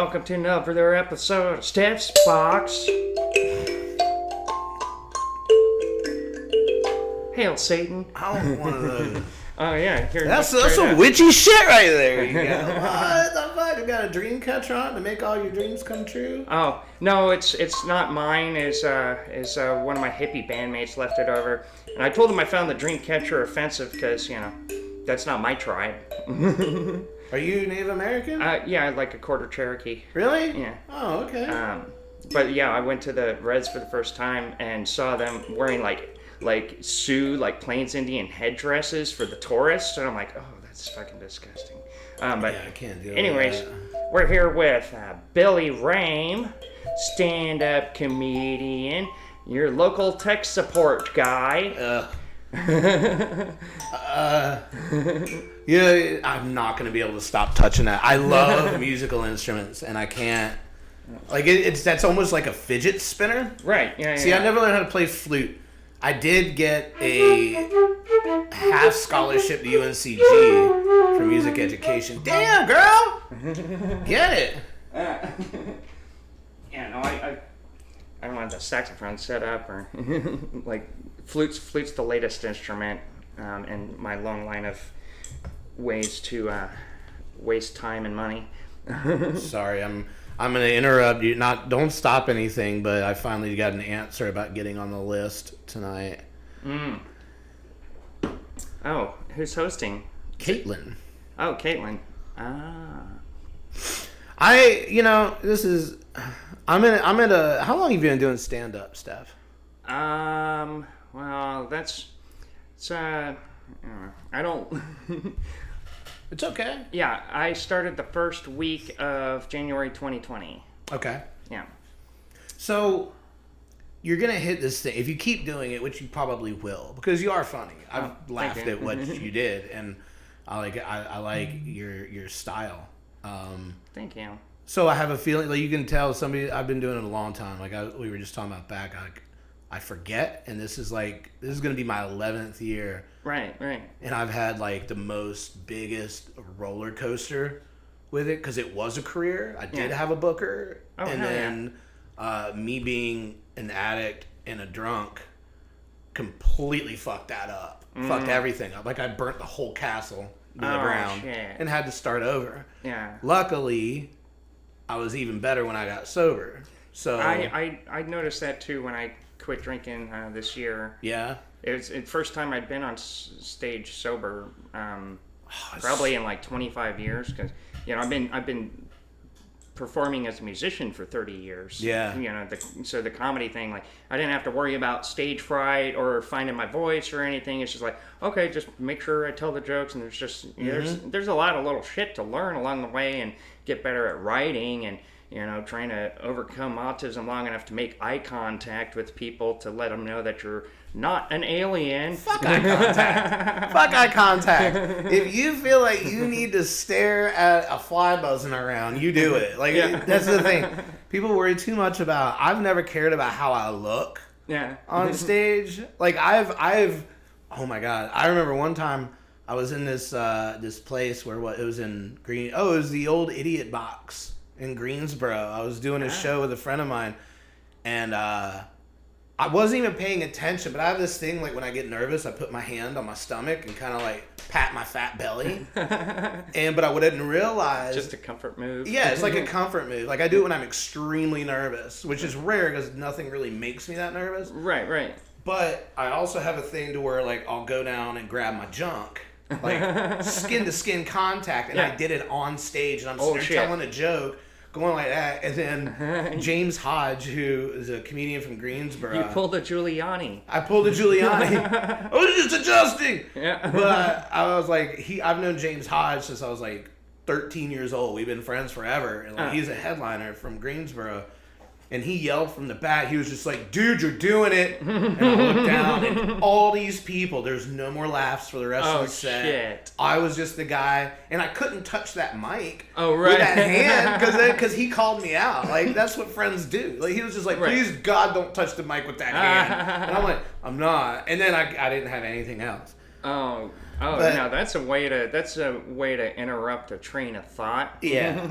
welcome to another episode of Steph's Box. Hail Satan. I don't want those. Oh yeah, here. That's some witchy shit right there. You got, what the fuck? You got a dream catcher on to make all your dreams come true? Oh no, it's not mine. Is one of my hippie bandmates left it over, and I told him I found the dream catcher offensive because that's not my tribe. Are you Native American? Yeah, like a quarter Cherokee. Really? Yeah. Oh, okay. But yeah, I went to the Reds for the first time and saw them wearing like Sioux, Plains Indian headdresses for the tourists, and I'm like, oh, that's fucking disgusting. But yeah, I can't do anyways, that. We're here with Billy Raim, stand-up comedian, your local tech support guy. Yeah, I'm not gonna be able to stop touching that. I love musical instruments, and I can't. That's almost like a fidget spinner. Right. Yeah. See, I never learned how to play flute. I did get a half scholarship to UNCG for music education. Damn, girl! Get it. Yeah, no, I don't have the saxophone set up or flute's the latest instrument in my long line of ways to waste time and money. Sorry, I'm gonna interrupt you. Don't stop anything, but I finally got an answer about getting on the list tonight. Oh, who's hosting? Caitlin. Oh, Caitlin. Ah. This is. I'm at a. How long have you been doing stand up, Steph? Well, I don't. It's okay. Yeah, I started the first week of January 2020. Okay. Yeah. So, you're going to hit this thing. If you keep doing it, which you probably will, because you are funny. I've laughed at what you did, and I like your style. Thank you. So, I have a feeling, you can tell somebody, I've been doing it a long time. We were just talking about back, I forget, and this is going to be my 11th year. Right. And I've had the biggest roller coaster with it because it was a career. I did have a booker, and then me being an addict and a drunk completely fucked that up. Fucked everything up. I burnt the whole castle to the ground and had to start over. Yeah. Luckily, I was even better when I got sober. So I noticed that too when I quit drinking this year. Yeah. It was the first time I'd been on stage sober, probably in 25 years, because I've been performing as a musician for 30 years. Yeah. So the comedy thing, I didn't have to worry about stage fright or finding my voice or anything. It's just okay, just make sure I tell the jokes, and there's just there's a lot of little shit to learn along the way and get better at writing and. Trying to overcome autism long enough to make eye contact with people to let them know that you're not an alien. Fuck eye contact. Fuck eye contact. If you feel like you need to stare at a fly buzzing around, you do it. That's the thing. People worry too much about. I've never cared about how I look. Yeah. On stage, I've. Oh my god! I remember one time I was in this place where it was in Green. Oh, it was the old Idiot Box. In Greensboro. I was doing a show with a friend of mine, and I wasn't even paying attention, but I have this thing, when I get nervous, I put my hand on my stomach and kind of pat my fat belly, but I wouldn't realize... Just a comfort move. Yeah, it's like a comfort move. I do it when I'm extremely nervous, which is rare because nothing really makes me that nervous. Right. But I also have a thing to where, I'll go down and grab my junk. Skin-to-skin contact, and I did it on stage, and I'm telling a joke, going like that, and then James Hodge, who is a comedian from Greensboro. You pulled a Giuliani. I pulled a Giuliani. I was just adjusting. Yeah. But I was I've known James Hodge since I was 13 years old. We've been friends forever, and he's a headliner from Greensboro. And he yelled from the back. He was just dude, you're doing it. And I looked down, and all these people, there's no more laughs for the rest of the set. Shit. I was just the guy, and I couldn't touch that mic with that hand because he called me out. That's what friends do. He was just please, God, don't touch the mic with that hand. And I'm I'm not. And then I didn't have anything else. Oh, no, that's a way to interrupt a train of thought. Yeah.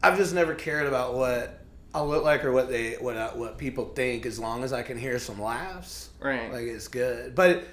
I've just never cared about what I look like or what people think, as long as I can hear some laughs. Right. Like, it's good. But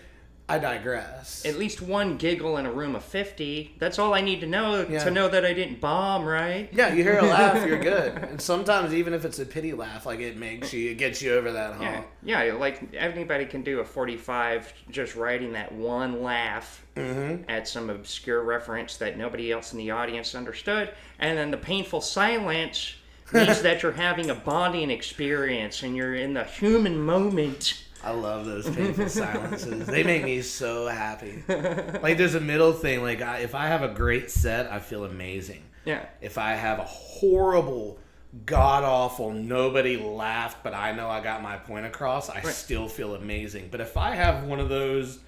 I digress. At least one giggle in a room of 50. That's all I need to know that I didn't bomb, right? Yeah, you hear a laugh, you're good. And sometimes even if it's a pity laugh, like it gets you over that hump. Yeah, like anybody can do a 45 just writing that one laugh at some obscure reference that nobody else in the audience understood. And then the painful silence means that you're having a bonding experience and you're in the human moment. I love those painful silences. They make me so happy. Like, there's a middle thing. Like, if I have a great set, I feel amazing. Yeah. If I have a horrible, god-awful, nobody laughed, but I know I got my point across, I still feel amazing. But if I have one of those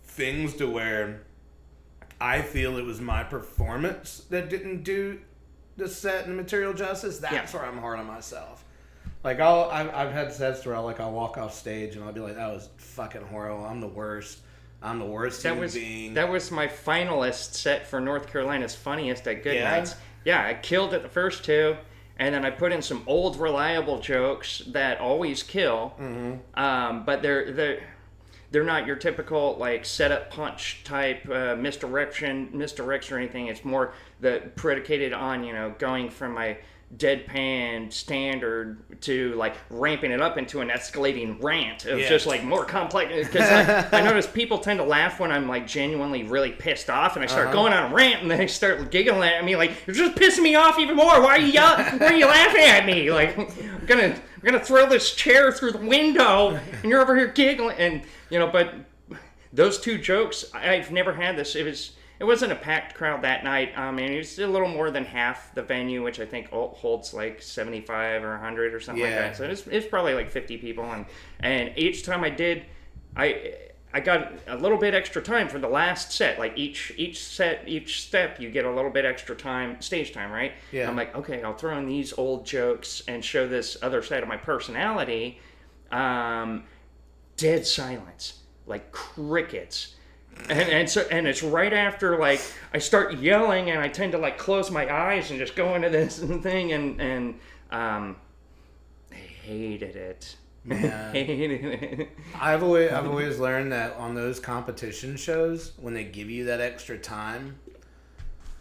things to where I feel it was my performance that didn't do the set and material justice, that's where I'm hard on myself. Like, I've had sets where I'll walk off stage and I'll be like, that was fucking horrible. I'm the worst. I'm the worst human being. That was my finalist set for North Carolina's Funniest at Good Nights. Yeah, I killed it the first two, and then I put in some old reliable jokes that always kill. But they're not your typical like setup punch type misdirection or anything. It's more predicated on going from my deadpan standard to like ramping it up into an escalating rant of just like more complex, because I notice people tend to laugh when I'm like genuinely really pissed off and I start going on a rant and they start giggling at me like, you're just pissing me off even more. Why are you laughing at me? Like, I'm gonna throw this chair through the window and you're over here giggling. And but those two jokes, I've never had this. It wasn't a packed crowd that night. It was a little more than half the venue, which I think holds like 75 or 100 or something like that. So it's probably like 50 people. And each time I did, I got a little bit extra time for the last set. Like each step, you get a little bit extra time, stage time, right? Yeah. I'm like, okay, I'll throw in these old jokes and show this other side of my personality. Dead silence, like crickets. And it's right after like I start yelling and I tend to like close my eyes and just go into this thing and I hated it. Man. Hated it. I've always learned that on those competition shows, when they give you that extra time,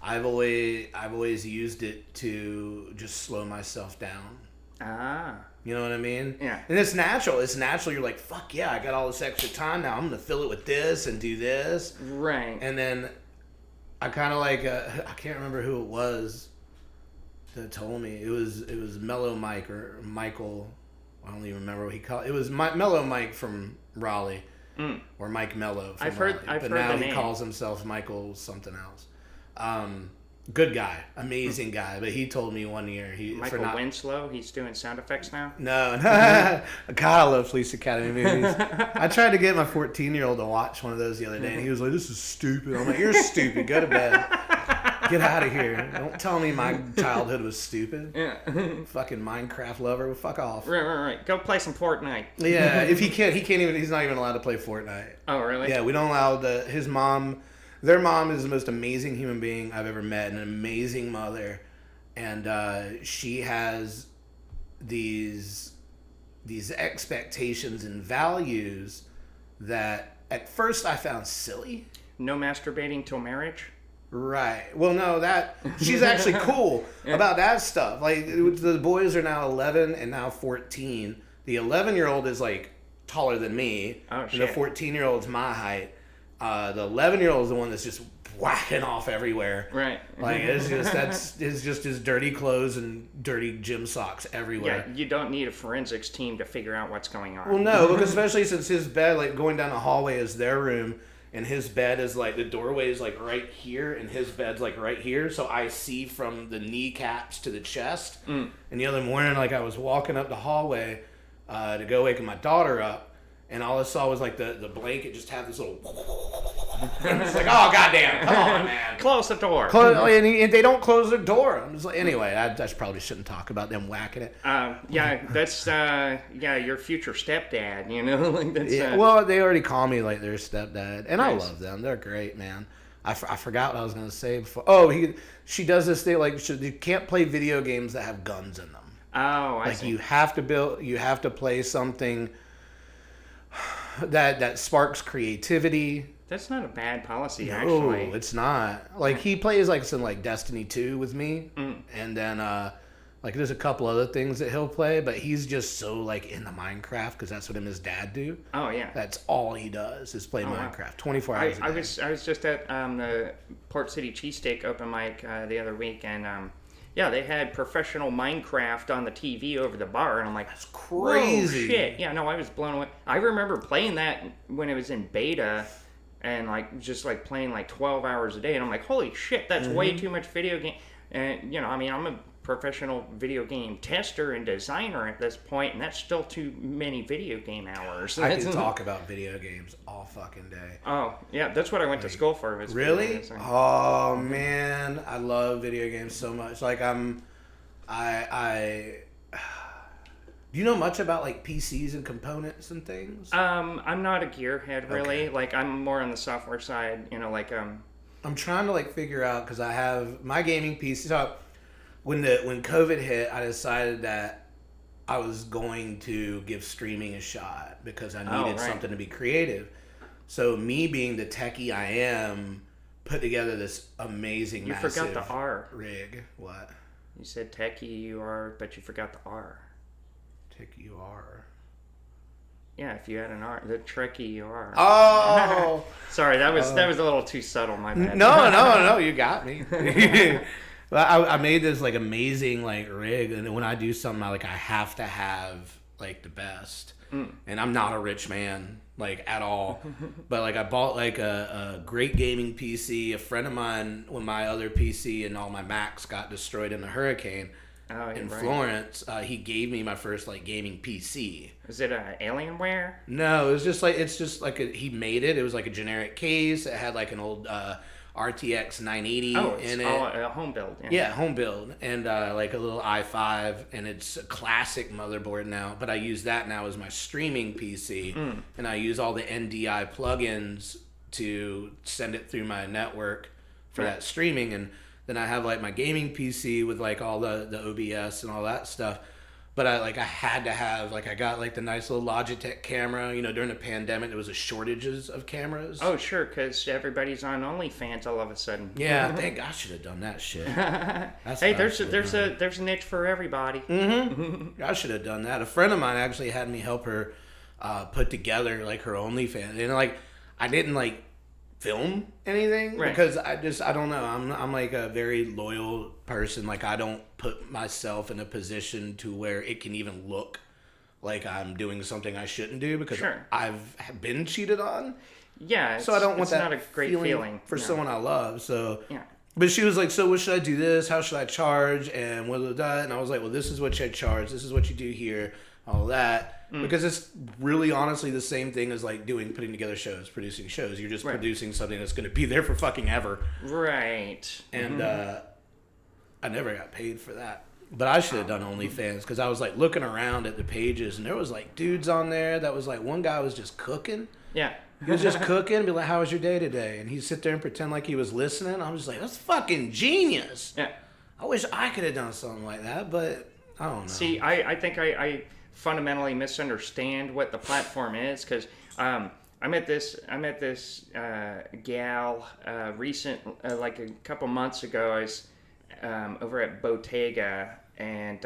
I've always used it to just slow myself down. You know what I mean? Yeah. And it's natural. You're like, fuck yeah, I got all this extra time now. I'm going to fill it with this and do this. Right. And then I kind of like, I can't remember who it was that told me. It was Mellow Mike or Michael. I don't even remember what he called it. It was Mellow Mike from Raleigh. Or Mike Mellow from Raleigh. I've but heard now the he name. calls himself Michael something else. Good guy, amazing guy. But he told me one year Michael Winslow. He's doing sound effects now. No, God, I love Police Academy movies. I tried to get my 14-year-old to watch one of those the other day, and he was like, "This is stupid." I'm like, "You're stupid. Go to bed. Get out of here. Don't tell me my childhood was stupid." Yeah. Fucking Minecraft lover. Fuck off. Right. Go play some Fortnite. Yeah, if he can't even. He's not even allowed to play Fortnite. Oh, really? Yeah, we don't allow his mom. Their mom is the most amazing human being I've ever met, an amazing mother, and she has these expectations and values that at first I found silly. No masturbating till marriage? Right. Well, no, she's actually cool about that stuff. Like, the boys are now 11 and now 14. The 11-year-old is like taller than me, and the 14-year-old's my height. The 11-year-old is the one that's just whacking off everywhere. Right. Like, it's just his dirty clothes and dirty gym socks everywhere. Yeah, you don't need a forensics team to figure out what's going on. Well, no, because especially since his bed, like, going down the hallway is their room, and his bed is like, the doorway is like right here, and his bed's like right here, so I see from the kneecaps to the chest. And the other morning, like, I was walking up the hallway to go waking my daughter up, and all I saw was like the blanket just had this little. And it's like, oh goddamn, come on, man, close the door. And they don't close their door. I'm just like, anyway, I probably shouldn't talk about them whacking it. Yeah, that's your future stepdad. Like that's. Yeah, well, they already call me like their stepdad, and nice. I love them. They're great, man. I forgot what I was gonna say before. Oh, she does this thing like you can't play video games that have guns in them. Oh, I like see. you have to play something that sparks creativity. That's not a bad policy, No, actually. it's not. Like he plays like some like Destiny 2 with me, and then like there's a couple other things that he'll play, but he's just so like into Minecraft because that's what him and his dad do. Oh yeah. That's all he does is play Minecraft, wow. 24 hours a day. I was just at the Port City Cheesesteak open mic the other week, and yeah, they had professional Minecraft on the TV over the bar, and I'm like, that's crazy. Whoa, shit. Yeah, no, I was blown away. I remember playing that when it was in beta, and like just like playing like 12 hours a day, and I'm like, holy shit, that's way too much video game. And you know, I mean, I'm a professional video game tester and designer at this point, and that's still too many video game hours. I can talk about video games all fucking day. Oh yeah, that's what I went to school for. Was really? Oh man, I love video games so much. Like I do you know much about like PCs and components and things? I'm not a gearhead really. Okay. Like I'm more on the software side. You know, like I'm trying to like figure out because I have my gaming PC. So when COVID hit, I decided that I was going to give streaming a shot because I needed something to be creative. So me being the techie I am, put together this amazing you massive forgot the R rig. What? You said techie you are, but you forgot the R. Techie you are. Yeah, if you had an R, the tricky you are. Oh, sorry, that was a little too subtle. My bad. No, you got me. I made this like amazing like rig, and when I do something, I have to have like the best. And I'm not a rich man like at all, but like I bought like a great gaming PC. A friend of mine, when my other PC and all my Macs got destroyed in the hurricane in Florence, he gave me my first like gaming PC. Is it Alienware? No, it was just like he made it. It was like a generic case. It had like an old RTX 980 in it. Oh, a home build. Yeah, home build. And like a little i5, and it's a classic motherboard now, but I use that now as my streaming PC, and I use all the NDI plugins to send it through my network for that streaming, and then I have like my gaming PC with like all the OBS and all that stuff. But I had to have, like, I got, like, the nice little Logitech camera. You know, during the pandemic, there was a shortages of cameras. Oh, sure, because everybody's on OnlyFans all of a sudden. Yeah, I think I should have done that shit. Hey, there's a niche for everybody. Mm-hmm. I should have done that. A friend of mine actually had me help her put together, like, her OnlyFans. And, like, I didn't, like, film anything because I don't know. I'm like a very loyal person. Like I don't put myself in a position to where it can even look like I'm doing something I shouldn't do because I've been cheated on. Yeah, so I don't want that. Not a great feeling for someone I love. So yeah. But she was like, so what should I do this? How should I charge? And what that? And I was like, well, this is what you charge. This is what you do here. All that. Because it's really honestly the same thing as like putting together shows, producing shows. You're just producing something that's going to be there for fucking ever. Right. And I never got paid for that. But I should have done OnlyFans because I was like looking around at the pages and there was like dudes on there that was like one guy was just cooking. Yeah. He was just cooking and be like, how was your day today? And he'd sit there and pretend like he was listening. I was like, that's fucking genius. Yeah. I wish I could have done something like that, but I don't know. See, I think I fundamentally misunderstand what the platform is because I met this gal like a couple months ago. I was over at Bottega and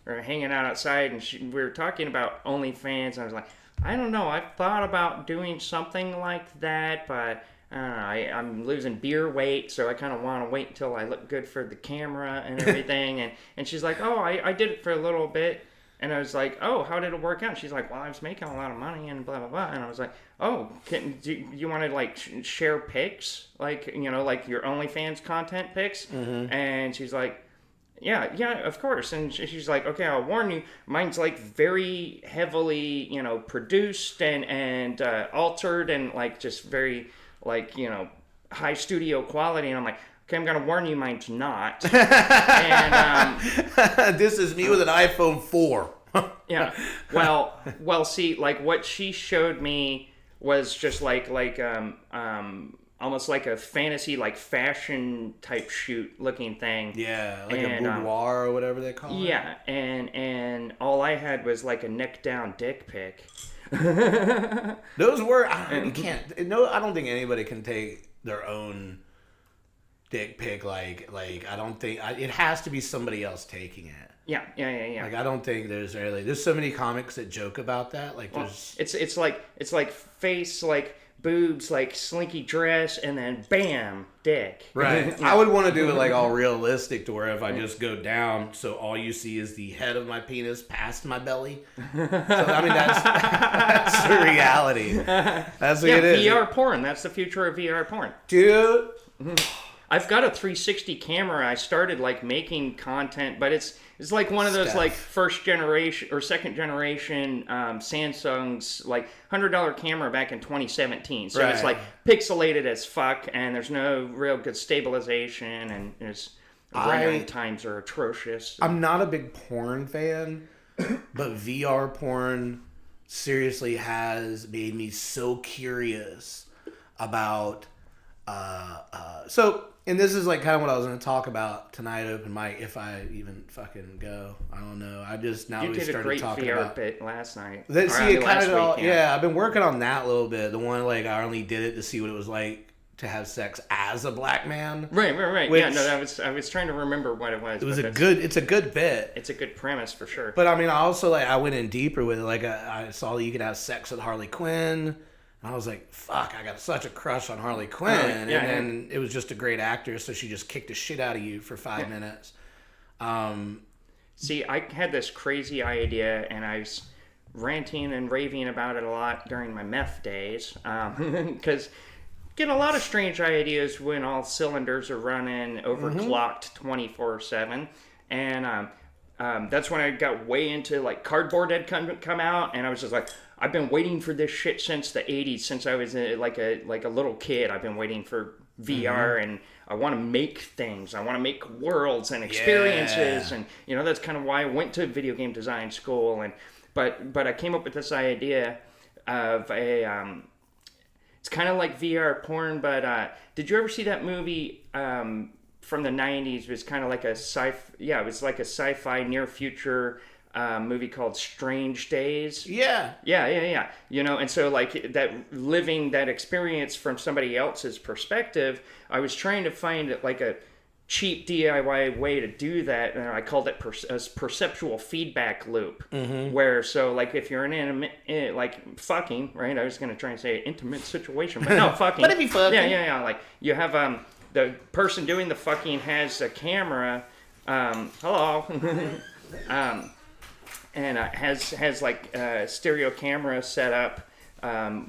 we were hanging out outside and we were talking about OnlyFans and I was like, I don't know, I've thought about doing something like that, but I'm losing beer weight, so I kind of want to wait until I look good for the camera and everything. and she's like, oh, I did it for a little bit. And I was like, oh, how did it work out? She's like, well, I was making a lot of money and blah, blah, blah. And I was like, oh, do you want to, like, share pics? Like, you know, like your OnlyFans content pics? Mm-hmm. And she's like, yeah, of course. And she's like, okay, I'll warn you. Mine's, like, very heavily, you know, produced and altered and, like, just very, like, you know, high studio quality. And I'm like, okay, I'm going to warn you, mine's not. And this is me with an iPhone 4. Yeah. Well, see, like what she showed me was just like almost like a fantasy, like fashion type shoot looking thing. Yeah, like a boudoir or whatever they call it. Yeah, and all I had was like a neck down dick pic. Those were you can't. No, I don't think anybody can take their own dick pic. Like I don't think it has to be somebody else taking it. Yeah. Like I don't think there's so many comics that joke about that. Like there's it's like face, like boobs, like slinky dress, and then bam, dick. Right. I would want to do it like all realistic to where if I just go down, so all you see is the head of my penis past my belly. So I mean that's the reality. That's what it is. VR porn. That's the future of VR porn, dude. I've got a 360 camera. I started like making content, but it's like one of those Steph. like first generation or second generation Samsung's like $100 camera back in 2017. So it's like pixelated as fuck, and there's no real good stabilization, and rendering times are atrocious. I'm not a big porn fan, but VR porn seriously has made me so curious about and this is like kind of what I was going to talk about tonight, open mic, if I even fucking go. I don't know. I just now we started talking VR about bit last night. I've been working on that a little bit. The one like I only did it to see what it was like to have sex as a black man. Right. Which, I was trying to remember what it was. It's a good bit. It's a good premise for sure. But I mean, I also I went in deeper with it. Like I saw that you could have sex with Harley Quinn. I was like, fuck, I got such a crush on Harley Quinn. And then it was just a great actor, so she just kicked the shit out of you for 5 minutes. See, I had this crazy idea, and I was ranting and raving about it a lot during my meth days. Because get a lot of strange ideas when all cylinders are running, overclocked 24/7. And that's when I got way into, like, cardboard had come out, and I was just like, I've been waiting for this shit since the 80s, since I was like a little kid. I've been waiting for VR, and I want to make things. I want to make worlds and experiences, and that's kind of why I went to video game design school. And but I came up with this idea of a it's kind of like VR porn. But did you ever see that movie from the 90s? It was kind of like a it was like a sci-fi near future movie called Strange Days. Yeah. And so like living that experience from somebody else's perspective, I was trying to find like a cheap DIY way to do that, and I called it a perceptual feedback loop. Where so like if you're in like fucking, right? I was gonna try and say intimate situation, but no, fucking. But if you fucking. Yeah. Like you have the person doing the fucking has a camera. Hello. And has like a stereo camera set up,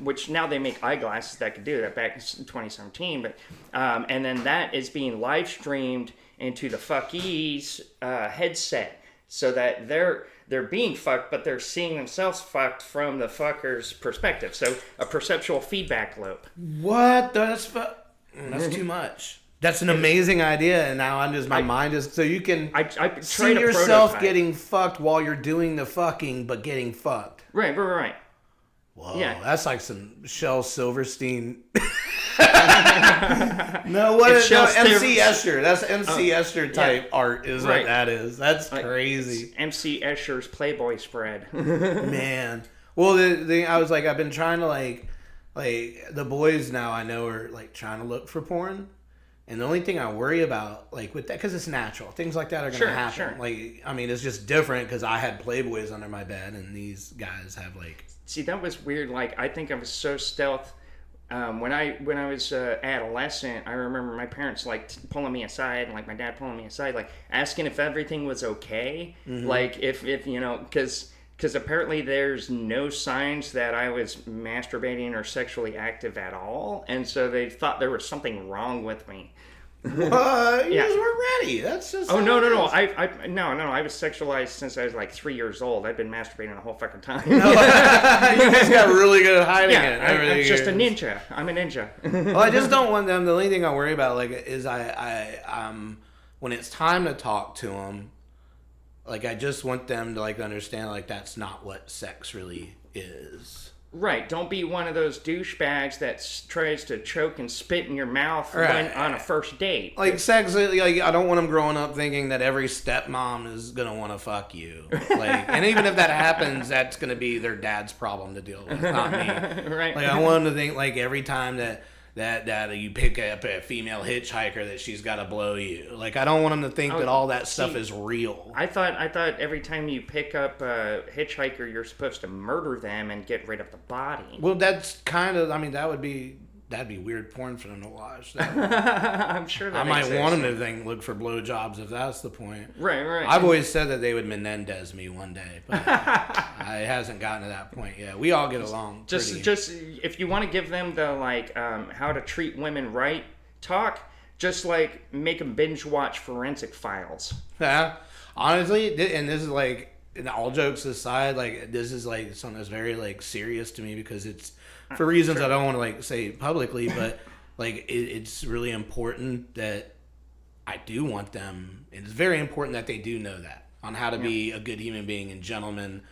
which now they make eyeglasses that could do that back in 2017. But and then that is being live streamed into the fuckees headset, so that they're being fucked, but they're seeing themselves fucked from the fucker's perspective. So a perceptual feedback loop. What? That's too much. That's an amazing idea, and now my mind is so you can see yourself getting fucked while you're doing the fucking, but getting fucked. Right. Whoa, that's like some Shel Silverstein. MC Escher. That's MC Escher type art is what that is. That's like, crazy. MC Escher's Playboy spread. Man. Well, I was like, I've been trying to like the boys now I know are like trying to look for porn. And the only thing I worry about, like, with that, because it's natural. Things like that are going to happen. Sure. Like, I mean, it's just different because I had Playboys under my bed, and these guys have, like... See, that was weird. Like, I think I was so stealth. When I was adolescent, I remember my parents, like, pulling me aside, and, like, my dad pulling me aside, like, asking if everything was okay. Like, if because apparently there's no signs that I was masturbating or sexually active at all. And so they thought there was something wrong with me. What? You just weren't ready. That's just... Oh, no. I was sexualized since I was like 3 years old. I've been masturbating the whole fucking time. You just got really good at hiding it. I'm just a ninja. I'm a ninja. Well, I just don't want them... The only thing I worry about, like, is I when it's time to talk to them, like, I just want them to, like, understand, like, that's not what sex really is. Right. Don't be one of those douchebags that tries to choke and spit in your mouth on a first date. Like, sex, like, I don't want them growing up thinking that every stepmom is going to want to fuck you. Like, and even if that happens, that's going to be their dad's problem to deal with, not me. Right. Like, I want them to think, like, every time that you pick up a female hitchhiker that she's got to blow you. Like, I don't want them to think that all that stuff is real. I thought every time you pick up a hitchhiker, you're supposed to murder them and get rid of the body. Well, that's kind of, I mean, that'd be weird porn for them to watch. I'm sure that I might exists. want them to look for blowjobs if that's the point. Right. I've always said that they would Menendez me one day, but it hasn't gotten to that point yet. We all get along. Just if you want to give them the how to treat women right talk, just like make them binge watch Forensic Files. Yeah, honestly, and this is like, all jokes aside, like, this is like something that's very like serious to me because it's for reasons I don't want to like say publicly, but like it's really important that I do want them. It's very important that they do know that on how to be a good human being and gentleman.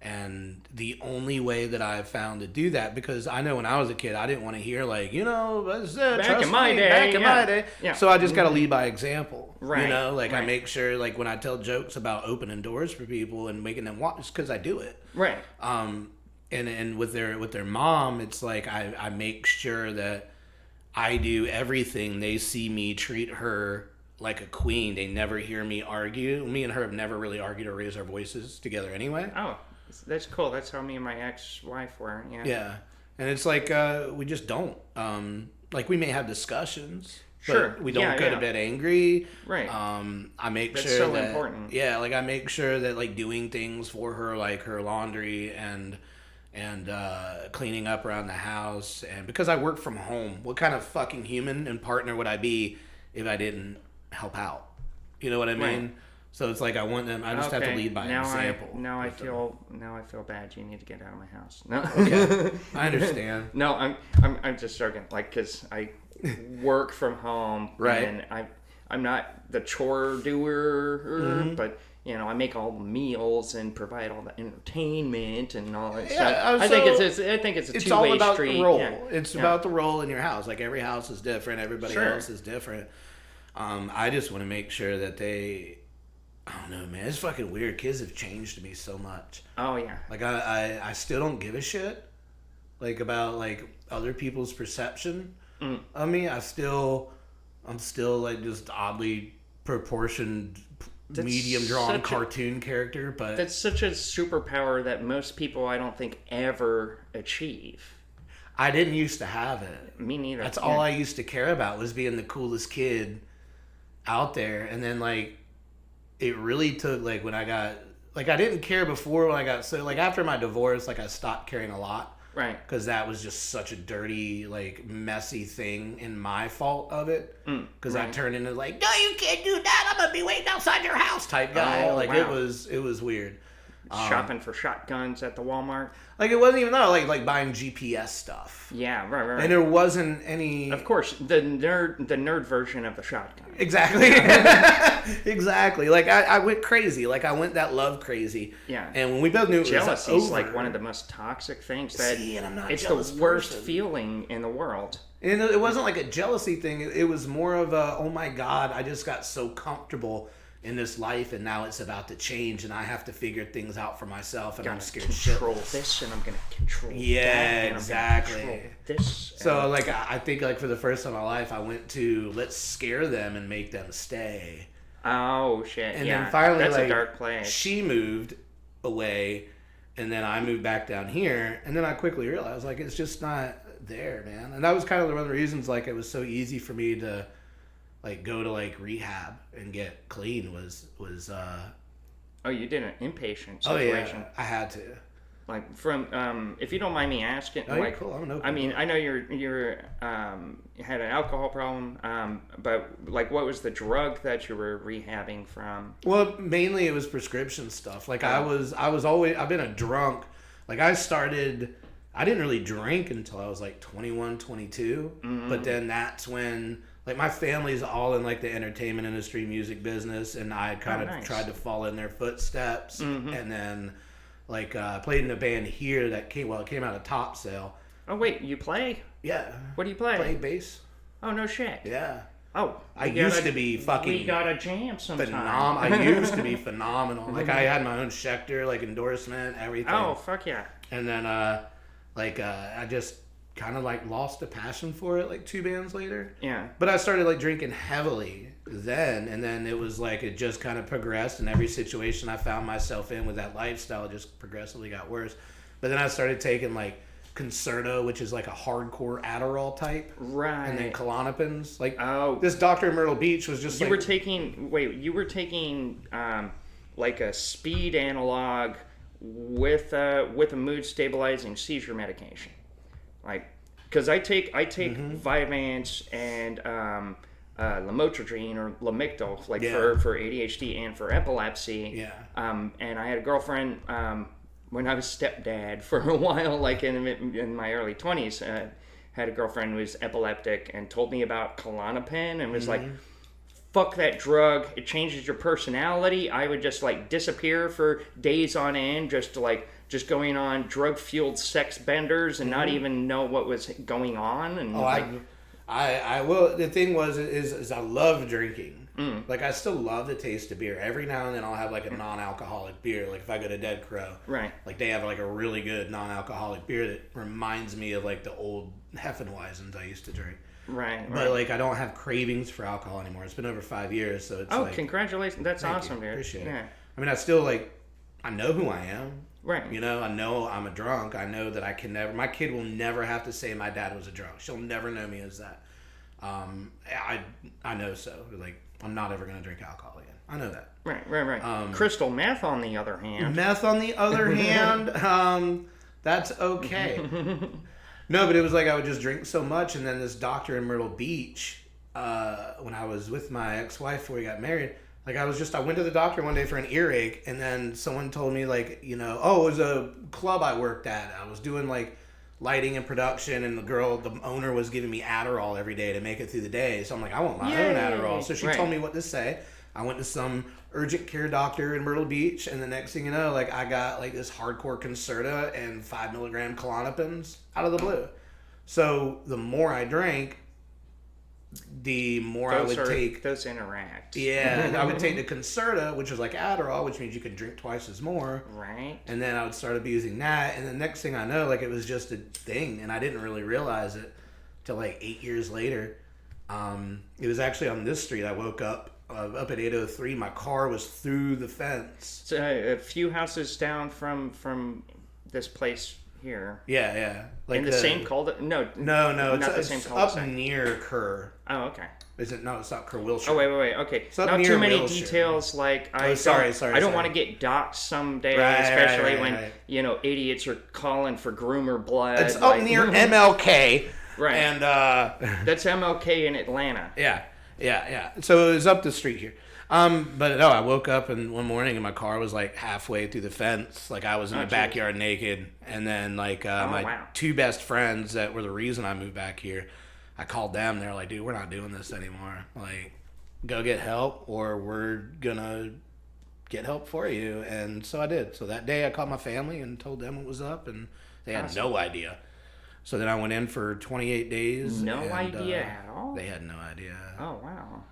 And the only way that I've found to do that, because I know when I was a kid, I didn't want to hear like, back in my day. Yeah. So I just got to lead by example. Right. I make sure like when I tell jokes about opening doors for people and making them watch, it's because I do it. Right. And with their mom, it's like I make sure that I do everything. They see me treat her like a queen. They never hear me argue. Me and her have never really argued or raised our voices together anyway. Oh, that's cool. That's how me and my ex-wife were. Yeah. Yeah. And it's like we just don't. Like we may have discussions. Sure. But we don't go to bed angry. Right. I make That's sure so that important. Yeah, like I make sure that like doing things for her, like her laundry and cleaning up around the house, and because I work from home, what kind of fucking human and partner would I be if I didn't help out? You know what I mean? Right. So it's like I want them. I just have to lead by example. Now I feel bad. You need to get out of my house. No. Okay. I understand. No, I'm just joking. Like, because I work from home, right? And I'm not the chore doer, but I make all the meals and provide all the entertainment and all that stuff. I think it's a two-way street. It's all about the role. Yeah. It's about the role in your house. Like every house is different. Everybody else is different. I just want to make sure that they. I don't know, man. It's fucking weird. Kids have changed me so much. Oh yeah. Like I still don't give a shit. Like about like other people's perception of me. I'm still like just oddly proportioned, medium drawn cartoon character. But that's such a superpower that most people I don't think ever achieve. I didn't used to have it. Me neither. That's all I used to care about was being the coolest kid out there, and then like. It really took like when I got like I didn't care before when I got so like after my divorce like I stopped caring a lot, right? Because that was just such a dirty like messy thing and my fault of it because I turned into like no you can't do that I'm gonna be waiting outside your house type guy. It was weird. Shopping for shotguns at the Walmart. Like it wasn't even that like buying GPS stuff. Yeah, right. And there wasn't any. Of course, the nerd version of the shotgun. Exactly. Exactly. Like I went crazy. Like I went that love crazy. Yeah. And when we both knew it was over. Jealousy is like one of the most toxic things. And I'm not it's the worst feeling in the world. And it wasn't like a jealousy thing. It was more of a oh my god, I just got so comfortable in this life, and now it's about to change, and I have to figure things out for myself, and I'm scared to control this, and I'm gonna control that, exactly. Control this. So, like, I think, like, for the first time in my life, I went to let's scare them and make them stay. Oh shit! And then finally, that's like, a dark place. She moved away, and then I moved back down here, and then I quickly realized, like, it's just not there, man. And that was kind of one of the reasons, like, it was so easy for me to. Like go to like rehab and get clean was Oh, you did an inpatient situation. Oh yeah, I had to. Like from if you don't mind me asking, oh, like cool. I mean, I know you're had an alcohol problem, but like what was the drug that you were rehabbing from? Well, mainly it was prescription stuff. Like I've been a drunk. Like I didn't really drink until I was like 21, 22, but then that's when like my family's all in like the entertainment industry, music business, and I kind of tried to follow in their footsteps, and then played in a band here that came out of Topsail. Oh wait, you play? Yeah. What do you play? Play bass. Oh no shit. Yeah. Oh, I used to be fucking. We got a jam sometime. I used to be phenomenal. Like I had my own Schecter, like endorsement, everything. Oh fuck yeah. And then I just kind of like lost a passion for it like 2 bands later. Yeah. But I started like drinking heavily then, and then it was like it just kind of progressed, and every situation I found myself in with that lifestyle just progressively got worse. But then I started taking like Concerta, which is like a hardcore Adderall type. Right. And then Klonopins. Like oh, this doctor in Myrtle Beach was just you were taking like a speed analog with a mood stabilizing seizure medication. Like, because I take Vyvanse and lamotrigine or Lamictal, like for ADHD and for epilepsy. Yeah. And I had a girlfriend when I was stepdad for a while, like in my early 20s. Had a girlfriend who was epileptic and told me about Klonopin and was like, fuck that drug, it changes your personality. I would just like disappear for days on end, just going on drug-fueled sex benders and not even know what was going on. And I will. The thing is I love drinking. Like I still love the taste of beer. Every now and then I'll have like a non-alcoholic beer. Like if I go to Dead Crow, right? Like they have like a really good non-alcoholic beer that reminds me of like the old Hefeweizens I used to drink. Right. But like I don't have cravings for alcohol anymore. It's been over 5 years, so it's like. Congratulations! That's awesome, dude. Appreciate it. I mean, I still like. I know who I am. Right. You know, I know I'm a drunk. I know that I can never. My kid will never have to say my dad was a drunk. She'll never know me as that. I know so. Like I'm not ever gonna drink alcohol again. I know that. Right. Crystal meth, on the other hand. That's okay. No, but it was like I would just drink so much, and then this doctor in Myrtle Beach, when I was with my ex-wife before we got married, like I went to the doctor one day for an earache, and then someone told me like, it was a club I worked at. I was doing like lighting and production, and the owner was giving me Adderall every day to make it through the day. So I'm like, I want my own Adderall. So she told me what to say. I went to some urgent care doctor in Myrtle Beach, and the next thing you know, like I got like this hardcore Concerta and 5 milligram Klonopins out of the blue. So the more I drank, the more I would take. Those interact. Yeah, I would take the Concerta, which was like Adderall, which means you can drink twice as more. Right. And then I would start abusing that, and the next thing I know, like it was just a thing, and I didn't really realize it till like 8 years later. It was actually on this street. I woke up at 803. My car was through the fence. So a few houses down from this place here. Yeah. Like in the same cul-de-sac? No, not the same cul-de-sac. Up near Kerr. Oh, okay. Is it? No, it's not Kerr, Wilshire. Oh, wait. Okay. It's up not near too many Wilshire. details. Like I don't want to get doxxed someday, especially when idiots are calling for groomer blood. It's up near MLK. Right. And that's MLK in Atlanta. Yeah. So it was up the street here. But no, I woke up one morning and my car was like halfway through the fence. Like I was in the backyard naked. And then like my 2 best friends that were the reason I moved back here, I called them. They're like, dude, we're not doing this anymore. Like, go get help or we're gonna get help for you. And so I did. So that day I called my family and told them what was up, and they had no idea. So then I went in for 28 days. No idea at all? They had no idea. Oh, wow.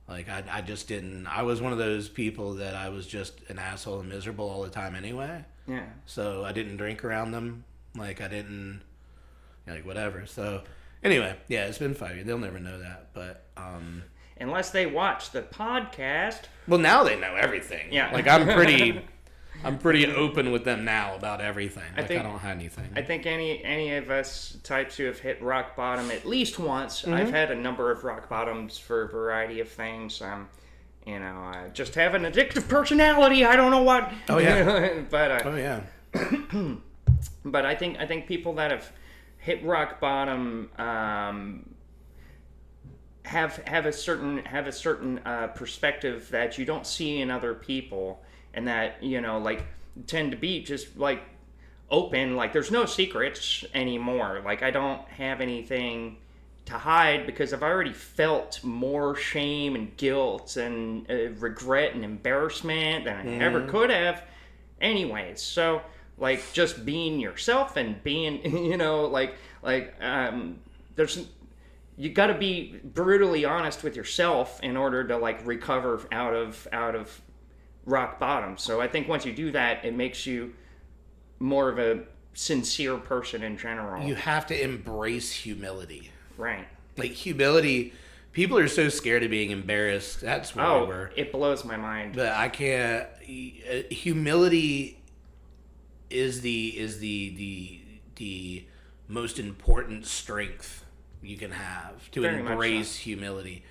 Like, I just didn't. I was one of those people that I was just an asshole and miserable all the time anyway. Yeah. So I didn't drink around them. Like, I didn't, like, whatever. So, anyway, yeah, it's been 5 years. They'll never know that, but, unless they watch the podcast. Well, now they know everything. Yeah. Like, I'm pretty open with them now about everything. I don't hide anything. I think any of us types who have hit rock bottom at least once. I've had a number of rock bottoms for a variety of things. I just have an addictive personality. I don't know what. Oh yeah. But oh yeah. But I think people that have hit rock bottom have a certain perspective that you don't see in other people. And that, like, tend to be just, like, open. Like, there's no secrets anymore. Like, I don't have anything to hide because I've already felt more shame and guilt and regret and embarrassment than I ever could have anyways. So like just being yourself and being, you know, there's, you got to be brutally honest with yourself in order to like recover out of rock bottom. So I think once you do that, it makes you more of a sincere person in general. You have to embrace humility. Right. Like humility, people are so scared of being embarrassed. That's where we were. It blows my mind. But I can't. Humility is the most important strength you can have, to embrace humility.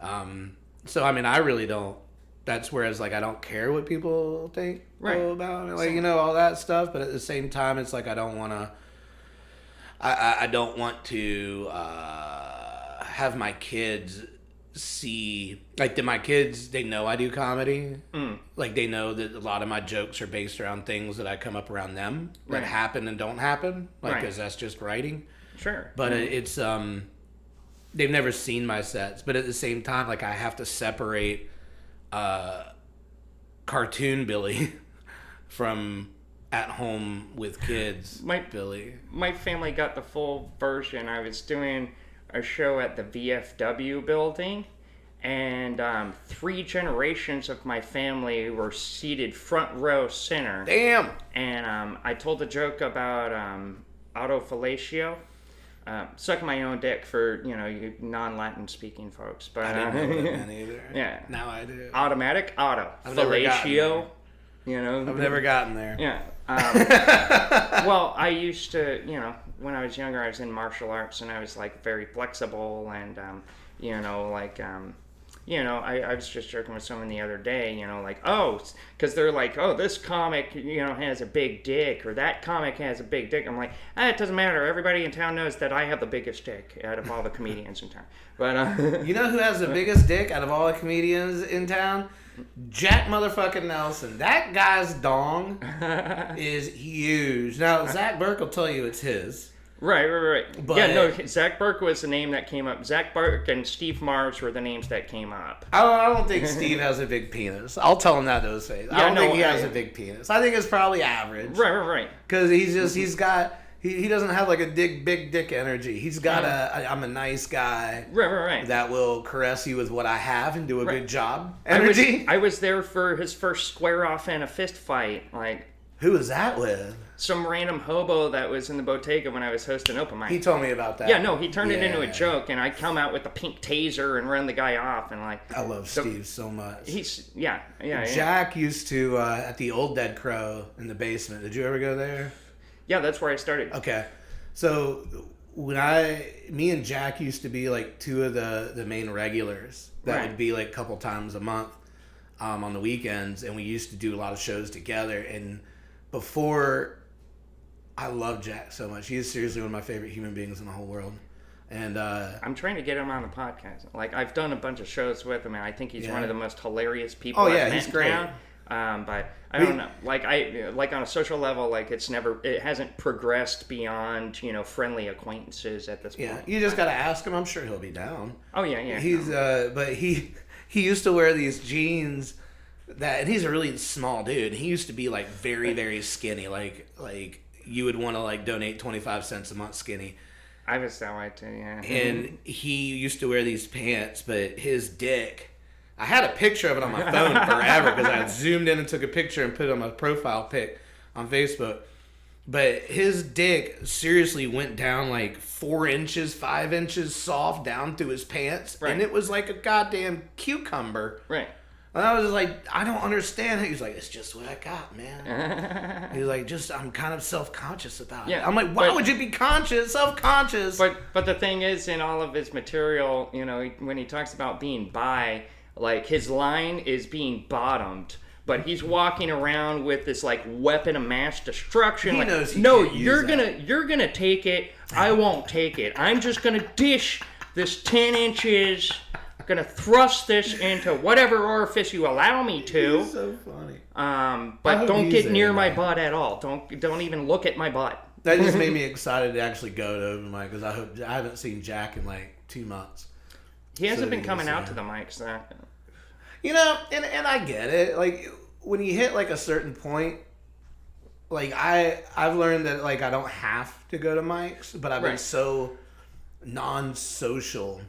So I mean, I really don't. That's whereas like I don't care what people think about it, like, you know, all that stuff. But at the same time, it's like I don't want to. I don't want to have my kids see, like, my kids, they know I do comedy. Like, they know that a lot of my jokes are based around things that I come up around them that happen and don't happen, like, because that's just writing. Sure. But it's they've never seen my sets, but at the same time, like, I have to separate cartoon Billy from at home with kids Billy. My family got the full version. I was doing a show at the VFW building, and 3 generations of my family were seated front row center. Damn. And I told a joke about autofellatio, sucking my own dick for, you know, you non-Latin speaking folks. But I didn't know what that meant either. Yeah. Now I do. Automatic auto. Fellatio. You know. I've never gotten there. Yeah. Well, I used to, you know, when I was younger, I was in martial arts, and I was like very flexible, and you know, like you know, I was just joking with someone the other day, you know, like, oh, because they're like, oh, this comic, you know, has a big dick, or that comic has a big dick. I'm like, it doesn't matter. Everybody in town knows that I have the biggest dick out of all the comedians in town. But you know who has the biggest dick out of all the comedians in town? Jack motherfucking Nelson. That guy's dong is huge. Now, Zach Burke will tell you it's his. Right. But, yeah, no, Zach Burke was the name that came up. Zach Burke and Steve Mars were the names that came up. I don't think Steve has a big penis. I'll tell him that to his face. I don't think he has a big penis. I think it's probably average. Right. Because he's got... He doesn't have like a big dick energy. He's got I'm a nice guy. Right. That will caress you with what I have and do a good job. Energy. I was there for his first square off and a fist fight. Like, who was that with? Some random hobo that was in the Bodega when I was hosting open mic. He told me about that. Yeah, no, he turned it into a joke, and I come out with a pink taser and run the guy off, and like. I love Steve so much. He's Jack used to at the Old Dead Crow in the basement. Did you ever go there? Yeah, that's where I started. Okay, so when me and Jack used to be like 2 of the main regulars. That would be like a couple times a month on the weekends, and we used to do a lot of shows together. And before, I love Jack so much. He is seriously one of my favorite human beings in the whole world. And I'm trying to get him on the podcast. Like, I've done a bunch of shows with him, and I think he's one of the most hilarious people I've met he's great. Now. But I don't know. Like on a social level, like it hasn't progressed beyond, you know, friendly acquaintances at this point. Yeah, you just gotta ask him. I'm sure he'll be down. Oh yeah. He's but he used to wear these jeans and he's a really small dude. He used to be like very, very skinny, like you would want to like donate 25 cents a month skinny. I was that way too, yeah. And he used to wear these pants, but his dick, I had a picture of it on my phone forever because I had zoomed in and took a picture and put it on my profile pic on Facebook. But his dick seriously went down like 4 inches, 5 inches soft down through his pants. Right. And it was like a goddamn cucumber. Right. And I was like, I don't understand. He was like, it's just what I got, man. He was like, I'm kind of self-conscious about it. I'm like, why would you be self-conscious? But the thing is, in all of his material, you know, when he talks about being bi, like, his line is being bottomed, but he's walking around with this like weapon of mass destruction. He like, knows he no, can't you're use gonna take it. I won't take it. I'm just gonna dish this 10 inches. Gonna thrust this into whatever orifice you allow me to. He's so funny. But don't get near my butt at all. Don't even look at my butt. That just made me excited to actually go to open mic because I haven't seen Jack in like 2 months. He hasn't been coming out to the mics. You know, and I get it. Like, when you hit like a certain point, like I've learned that like I don't have to go to mics, but I've been so non-social.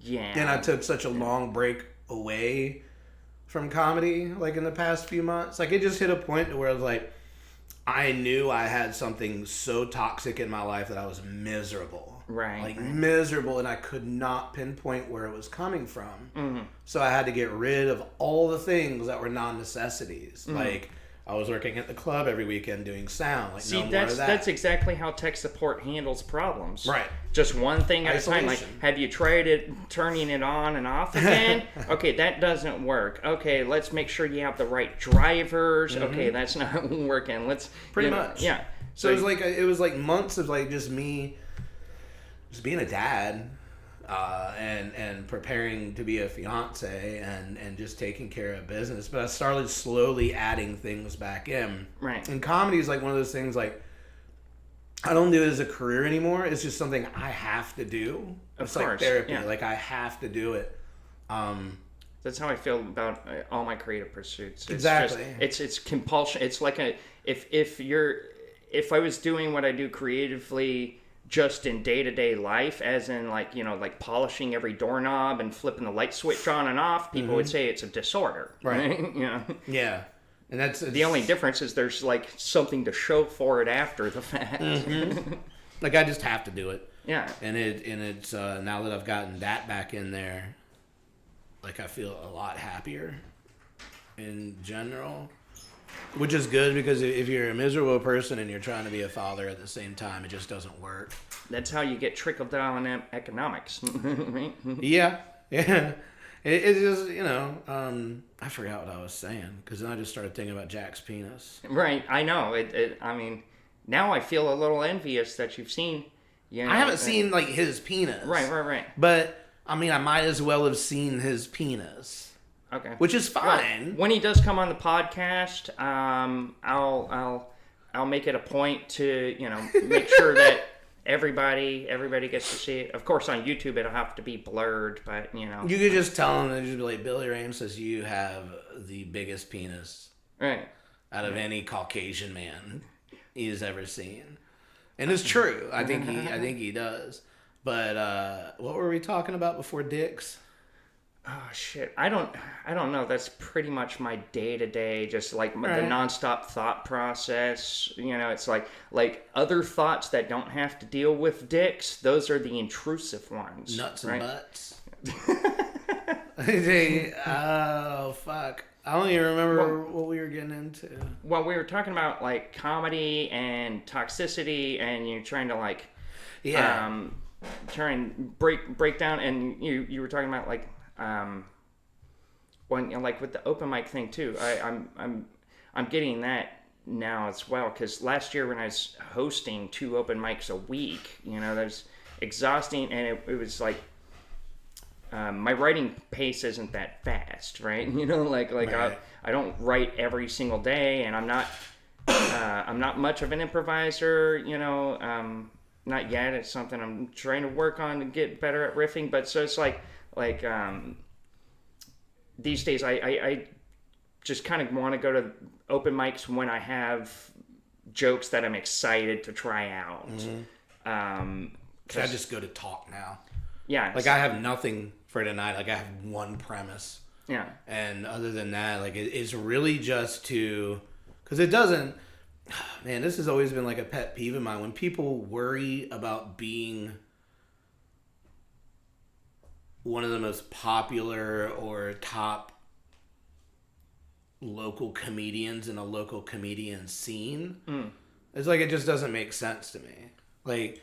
Yeah. And I took such a long break away from comedy, like in the past few months. Like it just hit a point where I was like, I knew I had something so toxic in my life that I was miserable. Right. Like miserable, and I could not pinpoint where it was coming from. Mm-hmm. So I had to get rid of all the things that were non-necessities. Mm-hmm. Like I was working at the club every weekend doing sound. Like See, no more of that. That's exactly how tech support handles problems. Right. Just one thing at Isolation. a time. Like, have you tried turning it on and off again? Okay, that doesn't work. Okay, let's make sure you have the right drivers. Mm-hmm. Okay, that's not working. Let's pretty much. Yeah. So it was like months of like just me, just being a dad. And preparing to be a fiance and just taking care of business. But I started slowly adding things back in. Right. And comedy is like one of those things like, I don't do it as a career anymore. It's just something I have to do. It's like therapy. Yeah. Like I have to do it. That's how I feel about all my creative pursuits. It's exactly. It's compulsion. It's like if I was doing what I do creatively just in day-to-day life, as in like, you know, like polishing every doorknob and flipping the light switch on and off, people would say it's a disorder. Right. You know? Yeah. And that's the only difference is there's like something to show for it after the fact. Mm-hmm. Like I just have to do it. Yeah. And it's now that I've gotten that back in there, like I feel a lot happier in general. Which is good, because if you're a miserable person and you're trying to be a father at the same time, it just doesn't work. That's how you get trickle-down economics. Right? Yeah. Yeah. It just, you know, I forgot what I was saying, because then I just started thinking about Jack's penis. Right. I know. I mean, now I feel a little envious that you've seen. You know, I haven't seen, like, his penis. Right. But, I mean, I might as well have seen his penis. Okay. Which is fine. Well, when he does come on the podcast, I'll make it a point to, you know, make sure that everybody gets to see it. Of course, on YouTube it'll have to be blurred, but you know. You could just tell him, and just be like, Billy Raim says you have the biggest penis, right, out of any Caucasian man he's ever seen, and it's true. I think he does. But what were we talking about before dicks? Oh shit! I don't know. That's pretty much my day-to-day, just like the nonstop thought process. You know, it's like other thoughts that don't have to deal with dicks. Those are the intrusive ones. Nuts and butts. Oh fuck! I don't even remember what we were getting into. Well, we were talking about like comedy and toxicity, and you're trying to like, try and break down, and you were talking about like. When, you know, like with the open mic thing too, I'm getting that now as well, because last year when I was hosting 2 open mics a week, you know, that was exhausting, and it was like my writing pace isn't that fast, right? You know, like right. I don't write every single day, and I'm not much of an improviser, you know, not yet. It's something I'm trying to work on to get better at riffing, but so it's like these days I just kind of want to go to open mics when I have jokes that I'm excited to try out. Mm-hmm. I just go to talk now. Yeah. Like I have nothing for tonight. Like I have one premise. Yeah. And other than that, like it's really just to, because it doesn't, man, this has always been like a pet peeve of mine. When people worry about being one of the most popular or top local comedians in a local comedian scene, it's like it just doesn't make sense to me. Like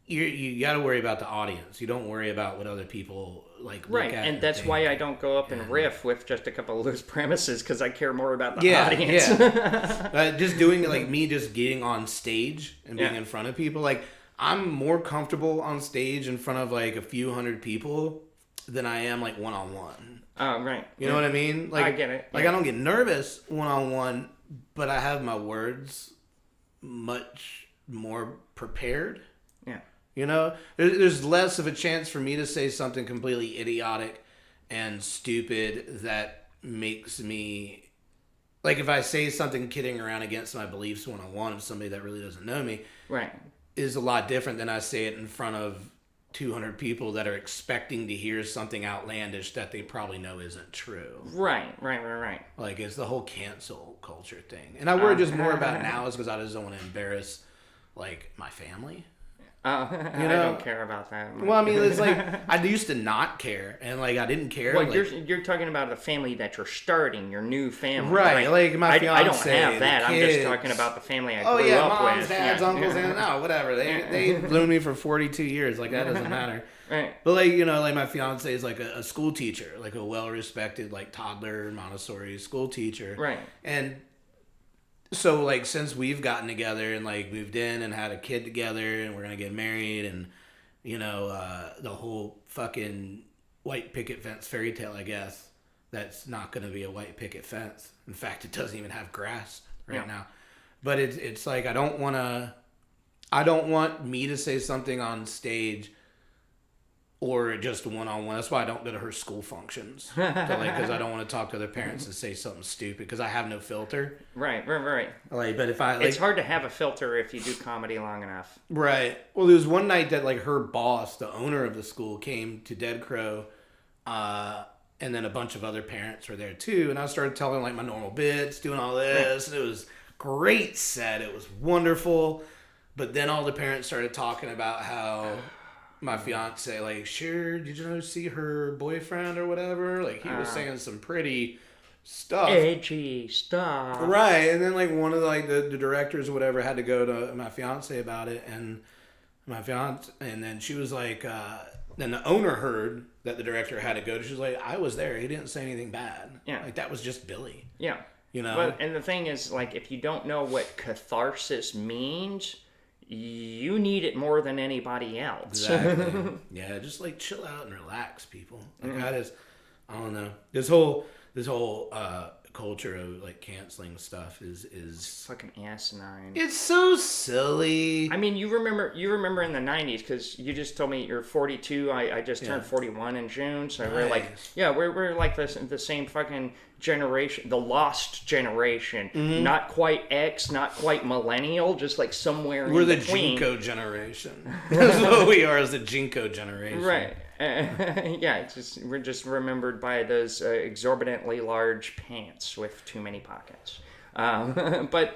you got to worry about the audience. You don't worry about what other people like look at. And that's why I don't go up and riff with just a couple of loose premises, because I care more about the audience. Just doing it, like me just getting on stage and being in front of people, like I'm more comfortable on stage in front of like a few hundred people than I am like one-on-one. Oh, right. You know what I mean? Like, I get it. Like I don't get nervous one-on-one, but I have my words much more prepared. Yeah. You know? There's less of a chance for me to say something completely idiotic and stupid that makes me like if I say something kidding around against my beliefs one-on-one of somebody that really doesn't know me, right, is a lot different than I say it in front of 200 people that are expecting to hear something outlandish that they probably know isn't true. Right. Like, it's the whole cancel culture thing. And I worry just more about now is because I just don't want to embarrass, like, my family. I don't care about that. Well, I mean, it's like, I used to not care, and, like, I didn't care. Well, like, you're talking about the family that you're starting, your new family. Right, like my fiance, I don't have that. I'm just talking about the family I grew up moms, with. dads, uncles, and no, whatever. They blew me for 42 years. Like, that doesn't matter. Right. But, like, you know, like, my fiance is, like, a school teacher, like, a well-respected, like, toddler Montessori school teacher. Right. And so, like, since we've gotten together and, like, moved in and had a kid together and we're going to get married and, you know, the whole fucking white picket fence fairy tale, I guess, that's not going to be a white picket fence. In fact, it doesn't even have grass right now. But it's like, I don't want me to say something on stage or just one-on-one. That's why I don't go to her school functions. Because I don't want to talk to other parents and say something stupid because I have no filter. Right. Like, but if I... Like, it's hard to have a filter if you do comedy long enough. Right. Well, there was one night that, like, her boss, the owner of the school, came to Dead Crow, and then a bunch of other parents were there, too. And I started telling, like, my normal bits, doing all this. And it was great set. It was wonderful. But then all the parents started talking about how... my fiance, like, sure, did you see her boyfriend or whatever? Like, he was saying some pretty stuff. Edgy stuff. Right. And then, like, one of, like, the directors or whatever had to go to my fiance about it. And and then she was like, then the owner heard that the director had to go. She was like, I was there. He didn't say anything bad. Yeah. Like, that was just Billy. Yeah. You know? Well, and the thing is, like, if you don't know what catharsis means... you need it more than anybody else. Exactly. Yeah, just like chill out and relax, people. Like I don't know. This whole culture of like canceling stuff is fucking asinine. It's so silly. I mean, you remember in the 90s because you just told me you're 42. I just turned 41 in June, so nice. we're like the same fucking generation, the lost generation. Mm-hmm. Not quite X, not quite millennial, just like somewhere we're in the between. Jinko generation. That's what we are, as the Jinko generation. Right. We're just remembered by those exorbitantly large pants with too many pockets. But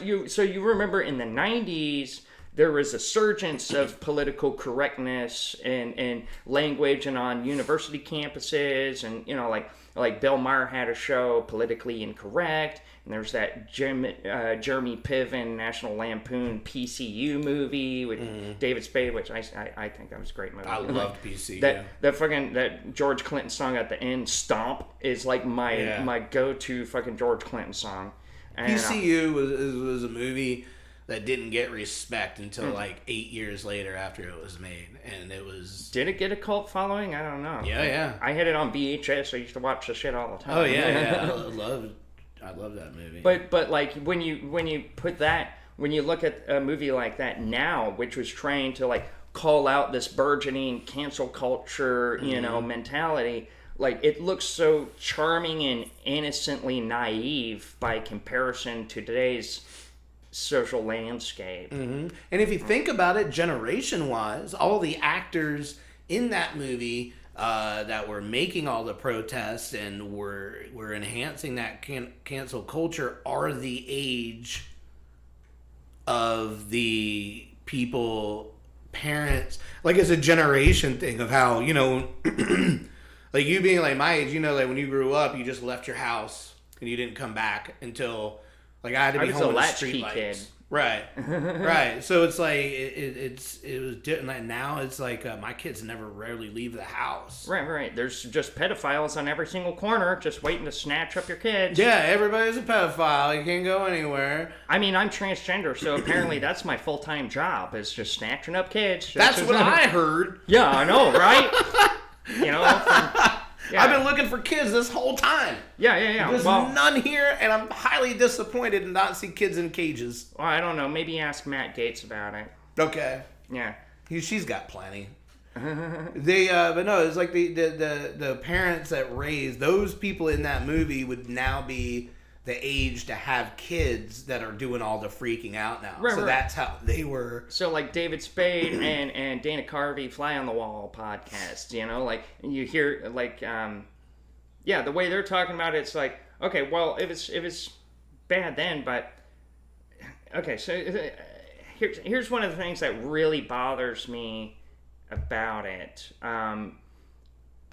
you remember in the 90s there was a surgence of political correctness and language and on university campuses, and you know, like Bill Maher had a show, Politically Incorrect, and there's that Jeremy Piven National Lampoon PCU movie with David Spade, which I think that was a great movie. I loved PCU. That George Clinton song at the end, "Stomp," is like my go-to fucking George Clinton song. And, PCU was a movie that didn't get respect until like 8 years later after it was made, and it was. Did it get a cult following? I don't know. Yeah. I had it on VHS. I used to watch the shit all the time. Oh yeah. I love that movie. But like when you put that, when you look at a movie like that now, which was trying to like call out this burgeoning cancel culture, you know, mentality, like it looks so charming and innocently naive by comparison to today's social landscape. Mm-hmm. And if you think about it, generation-wise, all the actors in that movie that were making all the protests and were enhancing that cancel culture are the age of the parents. Like, it's a generation thing of how, you know, like you being like my age, you know, like when you grew up, you just left your house and you didn't come back until... Like, I had to be home with the street lights. Kid. Right. Right. So it's like, it was different. Like now it's like, my kids rarely leave the house. Right. There's just pedophiles on every single corner just waiting to snatch up your kids. Yeah, everybody's a pedophile. You can't go anywhere. I mean, I'm transgender, so apparently that's my full-time job, is just snatching up kids. That's what I heard. Yeah, I know, right? You know, yeah. I've been looking for kids this whole time. Yeah. There's none here, and I'm highly disappointed to not see kids in cages. Well, I don't know. Maybe ask Matt Gaetz about it. Okay. Yeah. She's got plenty. But no, it's like the parents that raised those people in that movie would now be the age to have kids that are doing all the freaking out now. Right, so right. that's how they were. So like David Spade and Dana Carvey Fly on the Wall podcast, you know, like you hear like the way they're talking about it, it's like, okay, well, if it's bad then, but okay, so here's one of the things that really bothers me about it.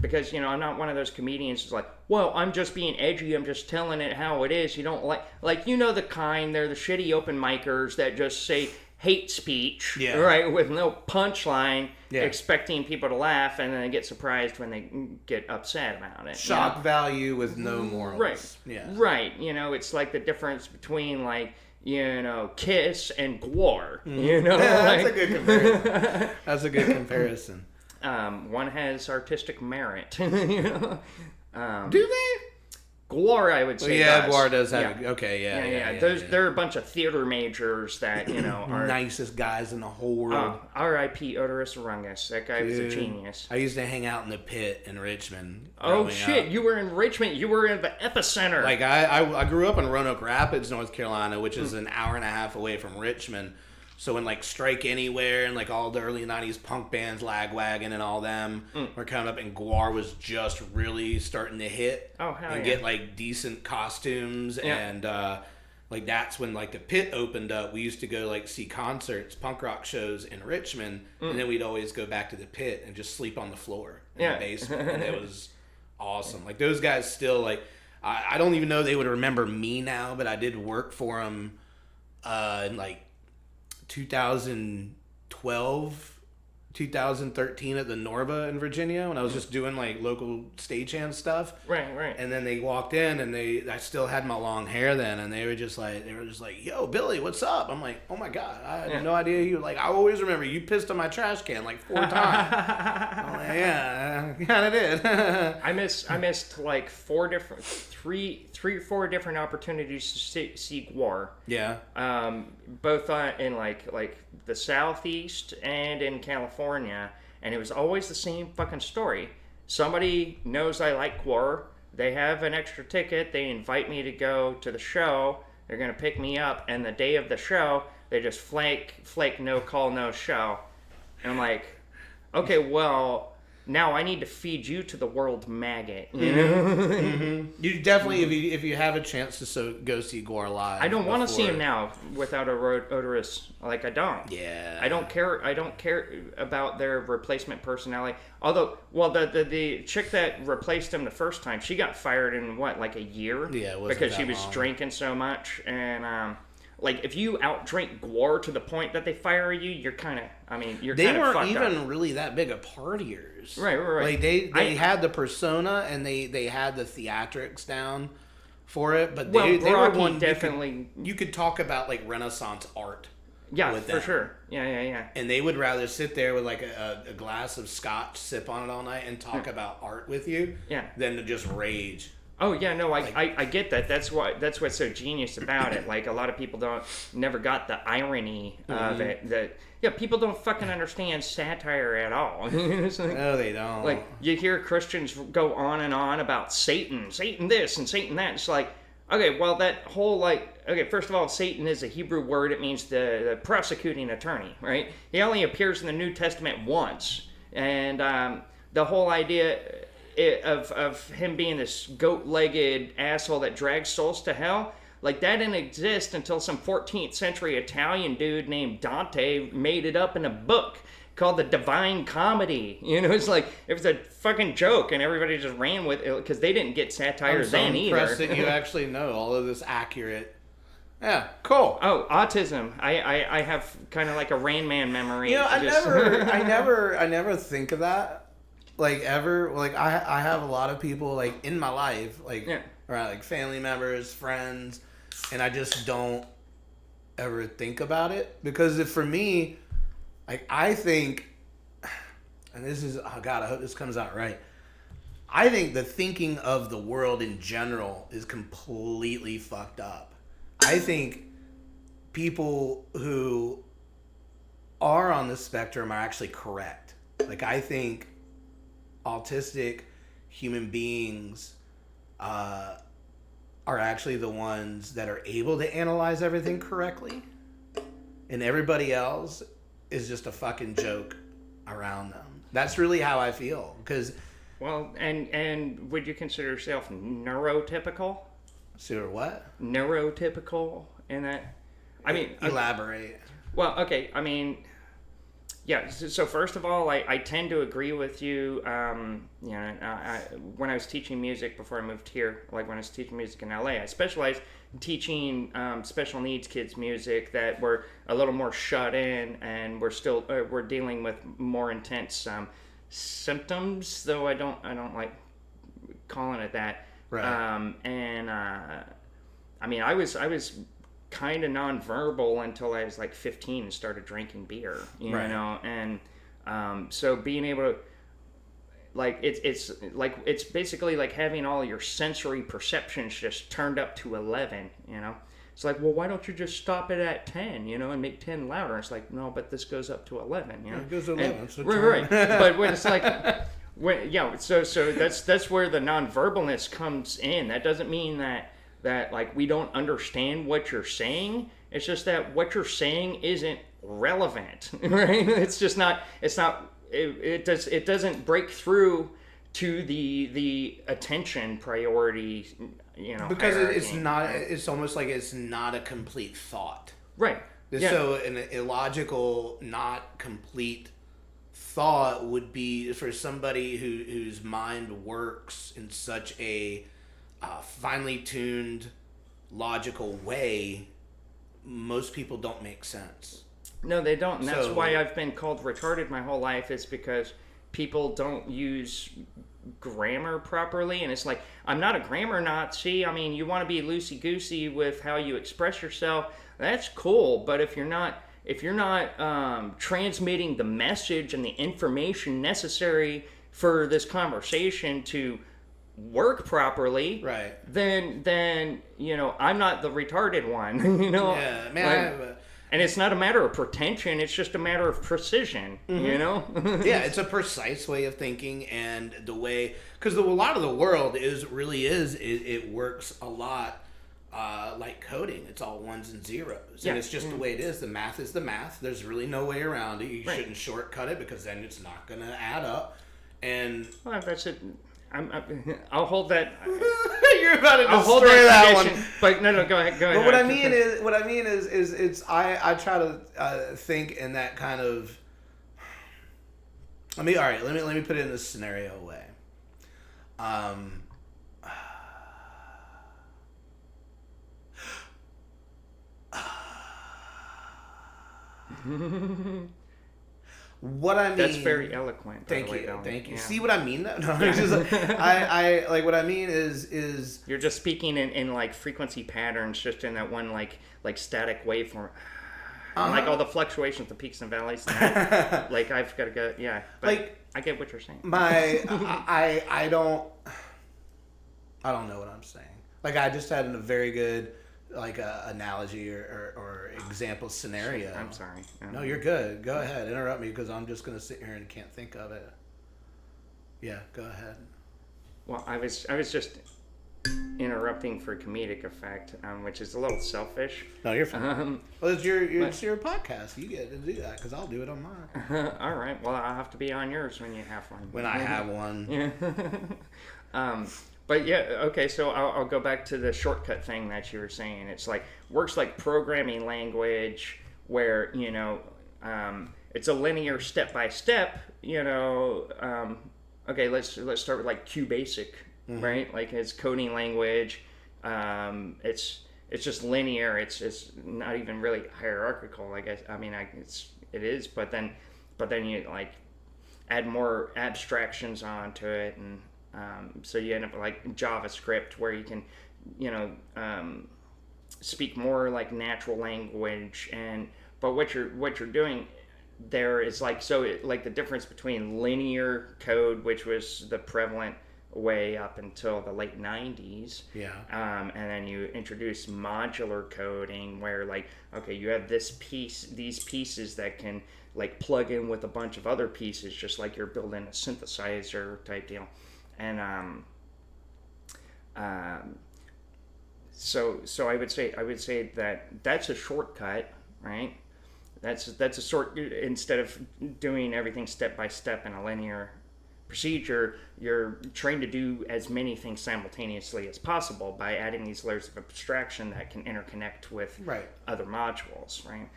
Because, you know, I'm not one of those comedians who's like, well, I'm just being edgy, I'm just telling it how it is. You don't like, you know the kind, they're the shitty open micers that just say hate speech, right, with no punchline, expecting people to laugh, and then they get surprised when they get upset about it. Shock value with no morals. Right. Yeah. Right. You know, it's like the difference between, like, you know, Kiss and Gwar. You know, that's a good comparison. That's a good comparison. One has artistic merit. You know? Do they? Gwar, I would say. Yeah, does. Gwar does have. Okay, yeah. They're a bunch of theater majors that, you know, are nicest guys in the whole world. R.I.P. Odorous Rungus. That guy was a genius. I used to hang out in the Pit in Richmond. Oh shit! You were in Richmond. You were in the epicenter. Like I grew up in Roanoke Rapids, North Carolina, which is an hour and a half away from Richmond. So when like Strike Anywhere and like all the early 90s punk bands, Lagwagon and all them were coming up, and Gwar was just really starting to hit and get like decent costumes and like that's when like the Pit opened up. We used to go like see concerts, punk rock shows in Richmond, and then we'd always go back to the Pit and just sleep on the floor in the basement, and it was awesome. Like those guys still like I don't even know they would remember me now, but I did work for them in like 2012, 2013 at the Norva in Virginia when I was just doing like local stagehand stuff. Right. And then they walked in and I still had my long hair then, and they were just like, yo, Billy, what's up? I'm like, oh my God, I had no idea you, like, I always remember you pissed on my trash can like 4 times. I'm like, yeah, I kind of did. I missed like 3 or 4 different opportunities to see Gwar. Yeah. Both in like the Southeast and in California, and it was always the same fucking story. Somebody knows I like Gwar. They have an extra ticket. They invite me to go to the show. They're gonna pick me up, and the day of the show, they just flake no call, no show. And I'm like, okay, well, now I need to feed you to the world maggot, you know? You definitely, if you have a chance to go see Gwar live. I don't want to see him now without a odorous. Like, I don't. Yeah. I don't care about their replacement personality. Although, well, the chick that replaced him the first time, she got fired in what, like a year? Yeah, it wasn't because she that was long. drinking so much, and like, if you outdrink Gwar to the point that they fire you, you're kind of, They weren't fucked even up. really that big of partiers. Right. Like, they had the persona and they had the theatrics down for it, but they were one definitely. You could talk about, like, Renaissance art. Yeah, with for them. sure. Yeah. And they would rather sit there with, like, a glass of scotch, sip on it all night, and talk about art with you than to just rage. Oh yeah, no, I get that. That's what's so genius about it. Like, a lot of people never got the irony of it. That people don't fucking understand satire at all. It's like, no, they don't. Like, you hear Christians go on and on about Satan this and Satan that. It's like, okay, well, that whole, like, okay, first of all, Satan is a Hebrew word. It means the prosecuting attorney, right? He only appears in the New Testament once, and the whole idea of him being this goat-legged asshole that drags souls to hell, like, that didn't exist until some 14th century Italian dude named Dante made it up in a book called the Divine Comedy. You know, it's like, it was a fucking joke, and everybody just ran with it because they didn't get satire then either. I'm impressed that you actually know all of this accurate. Yeah, cool. Oh, autism. I have kind of like a Rain Man memory. You know, I never think of that. Like, ever, like, I have a lot of people, like, in my life, like, around, like, family members, friends, and I just don't ever think about it, because for me, like, I think, and this is, oh God, I hope this comes out right, I think the thinking of the world in general is completely fucked up. I think people who are on the spectrum are actually correct. Like, I think autistic human beings are actually the ones that are able to analyze everything correctly, and everybody else is just a fucking joke around them. That's really how I feel. Because, well, and would you consider yourself neurotypical? So what? Neurotypical in that? I mean, elaborate. Well, okay. I mean, yeah. So first of all, I tend to agree with you. When I was teaching music before I moved here, like when I was teaching music in LA, I specialized in teaching special needs kids music that were a little more shut in, and we're dealing with more intense symptoms. Though I don't like calling it that. Right. I mean, I was kind of nonverbal until I was like 15 and started drinking beer, you know, and so being able to, like, it's basically like having all your sensory perceptions just turned up to 11, you know. It's like, well, why don't you just stop it at 10, you know, and make 10 louder? It's like, no, but this goes up to 11, you know. It goes to 11. Right. But when it's like, so that's where the nonverbalness comes in. That doesn't mean that like we don't understand what you're saying. It's just that what you're saying isn't relevant, right? It's just not. It doesn't break through to the attention priority, you know. Because hierarchy. it's not. It's almost like it's not a complete thought. Right. Yeah. So an illogical, not complete thought would be for somebody whose mind works in such a finely tuned, logical way. Most people don't make sense. No, they don't. And that's why I've been called retarded my whole life. It's because people don't use grammar properly. And it's like, I'm not a grammar Nazi. I mean, you want to be loosey-goosey with how you express yourself. That's cool. But if you're not transmitting the message and the information necessary for this conversation to work properly, right? Then you know, I'm not the retarded one. You know, yeah, man. And it's not a matter of pretension; it's just a matter of precision. Mm-hmm. You know, yeah, it's a precise way of thinking, and the way, because a lot of the world it works a lot like coding. It's all ones and zeros, and it's just the way it is. The math is the math. There's really no way around it. You shouldn't shortcut it, because then it's not going to add up. And well, that's it. I'll hold that. You're about to destroy that one. But no, go ahead. But what I mean is it's I try to think in that kind of. Let me put it in this scenario way. What I mean. That's very eloquent. Thank you. Yeah. See what I mean? No, it's just, I like what I mean is you're just speaking in like frequency patterns, just in that one like static waveform. Like all the fluctuations, the peaks and valleys. And like I've got to go. Yeah. But like I get what you're saying. I don't know what I'm saying. Like I just had a very good analogy or example scenario. I'm sorry. No, you're good. Go ahead. Interrupt me, because I'm just going to sit here and can't think of it. Yeah, go ahead. Well, I was just interrupting for comedic effect, which is a little selfish. No, you're fine. Well, it's your podcast. You get to do that, because I'll do it on mine. All right. Well, I'll have to be on yours when you have one. When I have one. Yeah. But yeah, okay, so I'll go back to the shortcut thing that you were saying. It's like, works like programming language where, you know, it's a linear step-by-step, you know. Okay, let's start with like QBasic, right? Like it's coding language. It's just linear. It's not even really hierarchical, I guess. I mean, it is, but then you like add more abstractions onto it, and so you end up like JavaScript, where you can, you know, speak more like natural language. But what you're doing there is like, so like the difference between linear code, which was the prevalent way up until the late 90s. Yeah. And then you introduce modular coding where like, okay, you have these pieces that can like plug in with a bunch of other pieces, just like you're building a synthesizer type deal. And so I would say that that's a shortcut, right? That's instead of doing everything step by step in a linear procedure, you're trying to do as many things simultaneously as possible by adding these layers of abstraction that can interconnect with other modules, right?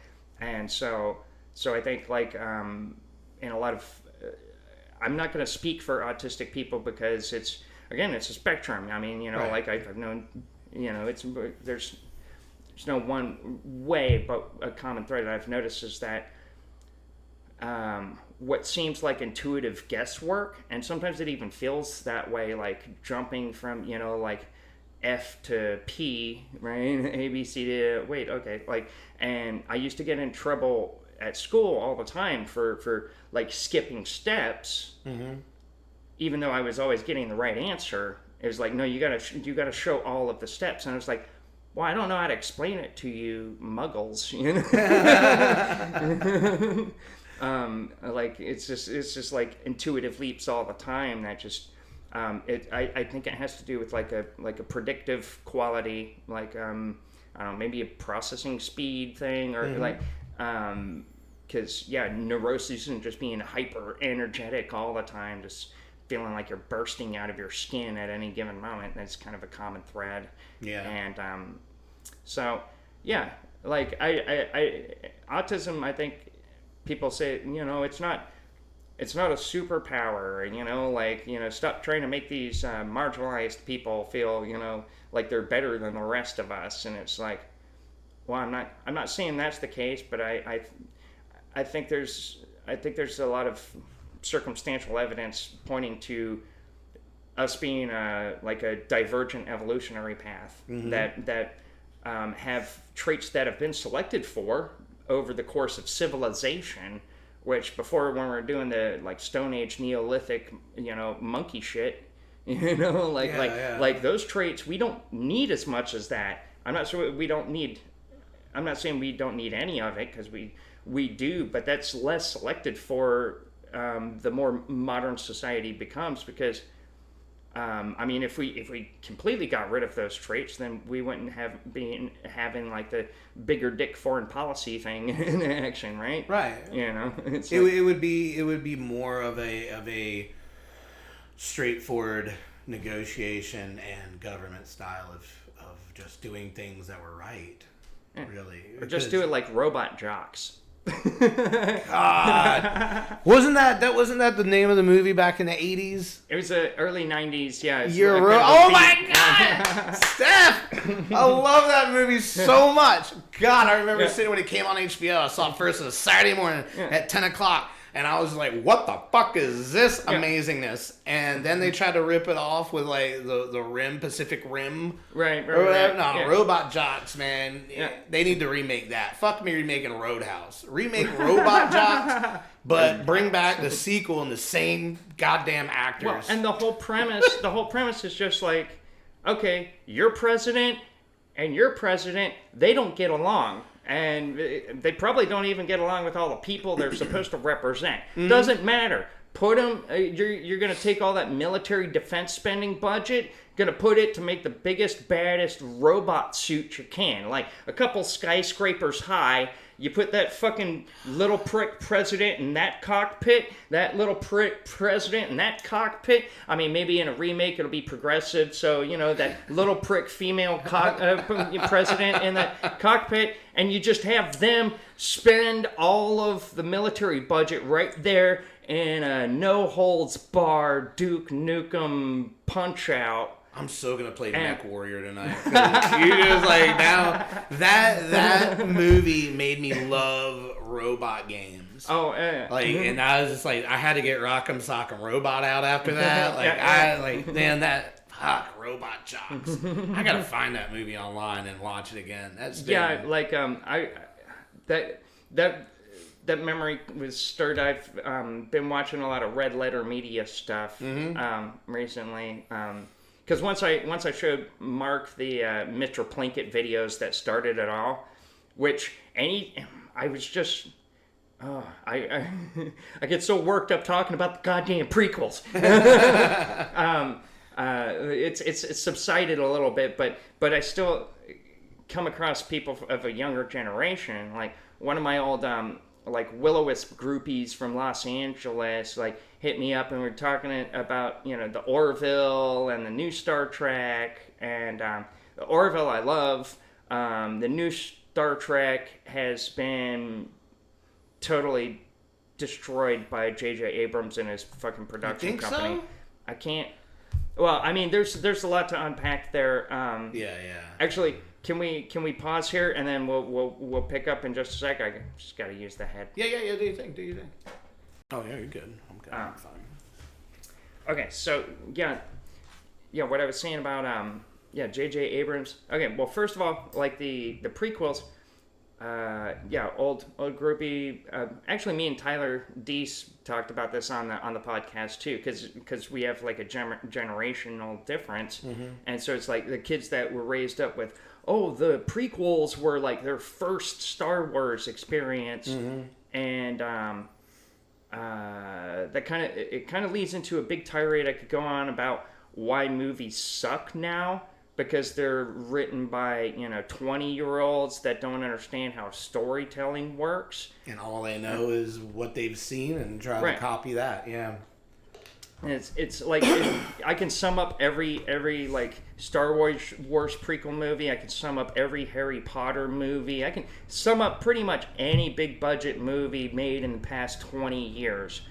And so I think like in a lot of I'm not going to speak for autistic people because it's a spectrum. I mean, like I've known, there's no one way, but a common thread that I've noticed is that what seems like intuitive guesswork, and sometimes it even feels that way, like jumping from, like F to P, right? A, B, C, D, wait, okay. Like, and I used to get in trouble at school all the time for like skipping steps, even though I was always getting the right answer. It was like, no, you gotta show all of the steps. And I was like, well, I don't know how to explain it to you muggles, like it's just like intuitive leaps all the time that just I think it has to do with like a predictive quality, like I don't know, maybe a processing speed thing, or like because neurosis and just being hyper energetic all the time, just feeling like you're bursting out of your skin at any given moment. That's kind of a common thread. And so like I autism, I think people say, it's not a superpower, stop trying to make these marginalized people feel, like they're better than the rest of us. And it's like, well, I'm not saying that's the case, but I think there's a lot of circumstantial evidence pointing to us being like a divergent evolutionary path that have traits that have been selected for over the course of civilization, which before, when we were doing the like Stone Age Neolithic, monkey shit, like those traits we don't need as much as that. I'm not saying we don't need any of it, because we do, but that's less selected for the more modern society becomes, because I mean, if we completely got rid of those traits, then we wouldn't having like the bigger dick foreign policy thing in action, right? Right. It's it would be more of a straightforward negotiation and government style of just doing things that were right, really. Or just do it like robot jocks. God, wasn't that the name of the movie back in the 80s? It was the early 90s. Yeah. Oh my God, Steph! I love that movie so much. God, I remember sitting when it came on HBO. I saw it first on a Saturday morning at 10 o'clock. And I was like, what the fuck is this amazingness? And then they tried to rip it off with like the Rim, Pacific Rim. Right. No, Robot Jocks, man. Yeah. They need to remake that. Fuck me remaking Roadhouse. Remake Robot Jocks, but bring back the sequel and the same goddamn actors. Well, and the whole premise is just like, okay, your president and your president, they don't get along. And they probably don't even get along with all the people they're supposed to represent. Doesn't matter. Put them. You're going to take all that military defense spending budget, going to put it to make the biggest, baddest robot suit you can, like a couple skyscrapers high. You put that fucking little prick president in that cockpit, that little prick president in that cockpit. I mean, maybe in a remake it'll be progressive, so, that little prick female president in that cockpit, and you just have them spend all of the military budget right there in a no-holds-barred Duke Nukem punch-out. I'm so gonna play Mech Warrior tonight. You just like now that movie made me love robot games. Oh, yeah. Like, and I was just like, I had to get Rock'em Sock'em Robot out after that. Like, man, that Robot Jocks. I gotta find that movie online and watch it again. That's like that memory was stirred. I've been watching a lot of Red Letter Media stuff recently. Because once I showed Mark the Mr. Plinkett videos that started it all, which I was just. I get so worked up talking about the goddamn prequels. It's subsided a little bit, but I still come across people of a younger generation. Like one of my old like Will-O-Wisp groupies from Los Angeles, like hit me up and we're talking about the Orville and the new Star Trek and the Orville I love. The new Star Trek has been totally destroyed by J.J. Abrams and his fucking production company. So? I can't. Well, I mean, there's a lot to unpack there. Yeah. Actually, can we pause here and then we'll pick up in just a sec? I just got to use the head. Yeah. Do you think? Oh yeah, you're good. I'm good. I'm fine. Okay, so yeah. What I was saying about J.J. Abrams. Okay, well, first of all, like the prequels. Old groupie. Actually, me and Tyler Deese talked about this on the podcast too, because we have like a generational difference, and so it's like the kids that were raised up with, the prequels were like their first Star Wars experience, and that kind of leads into a big tirade I could go on about why movies suck now. Because they're written by 20-year-olds that don't understand how storytelling works, and all they know is what they've seen and try to copy that. Yeah, and it's like I can sum up every like Star Wars prequel movie. I can sum up every Harry Potter movie. I can sum up pretty much any big budget movie made in the past 20 years.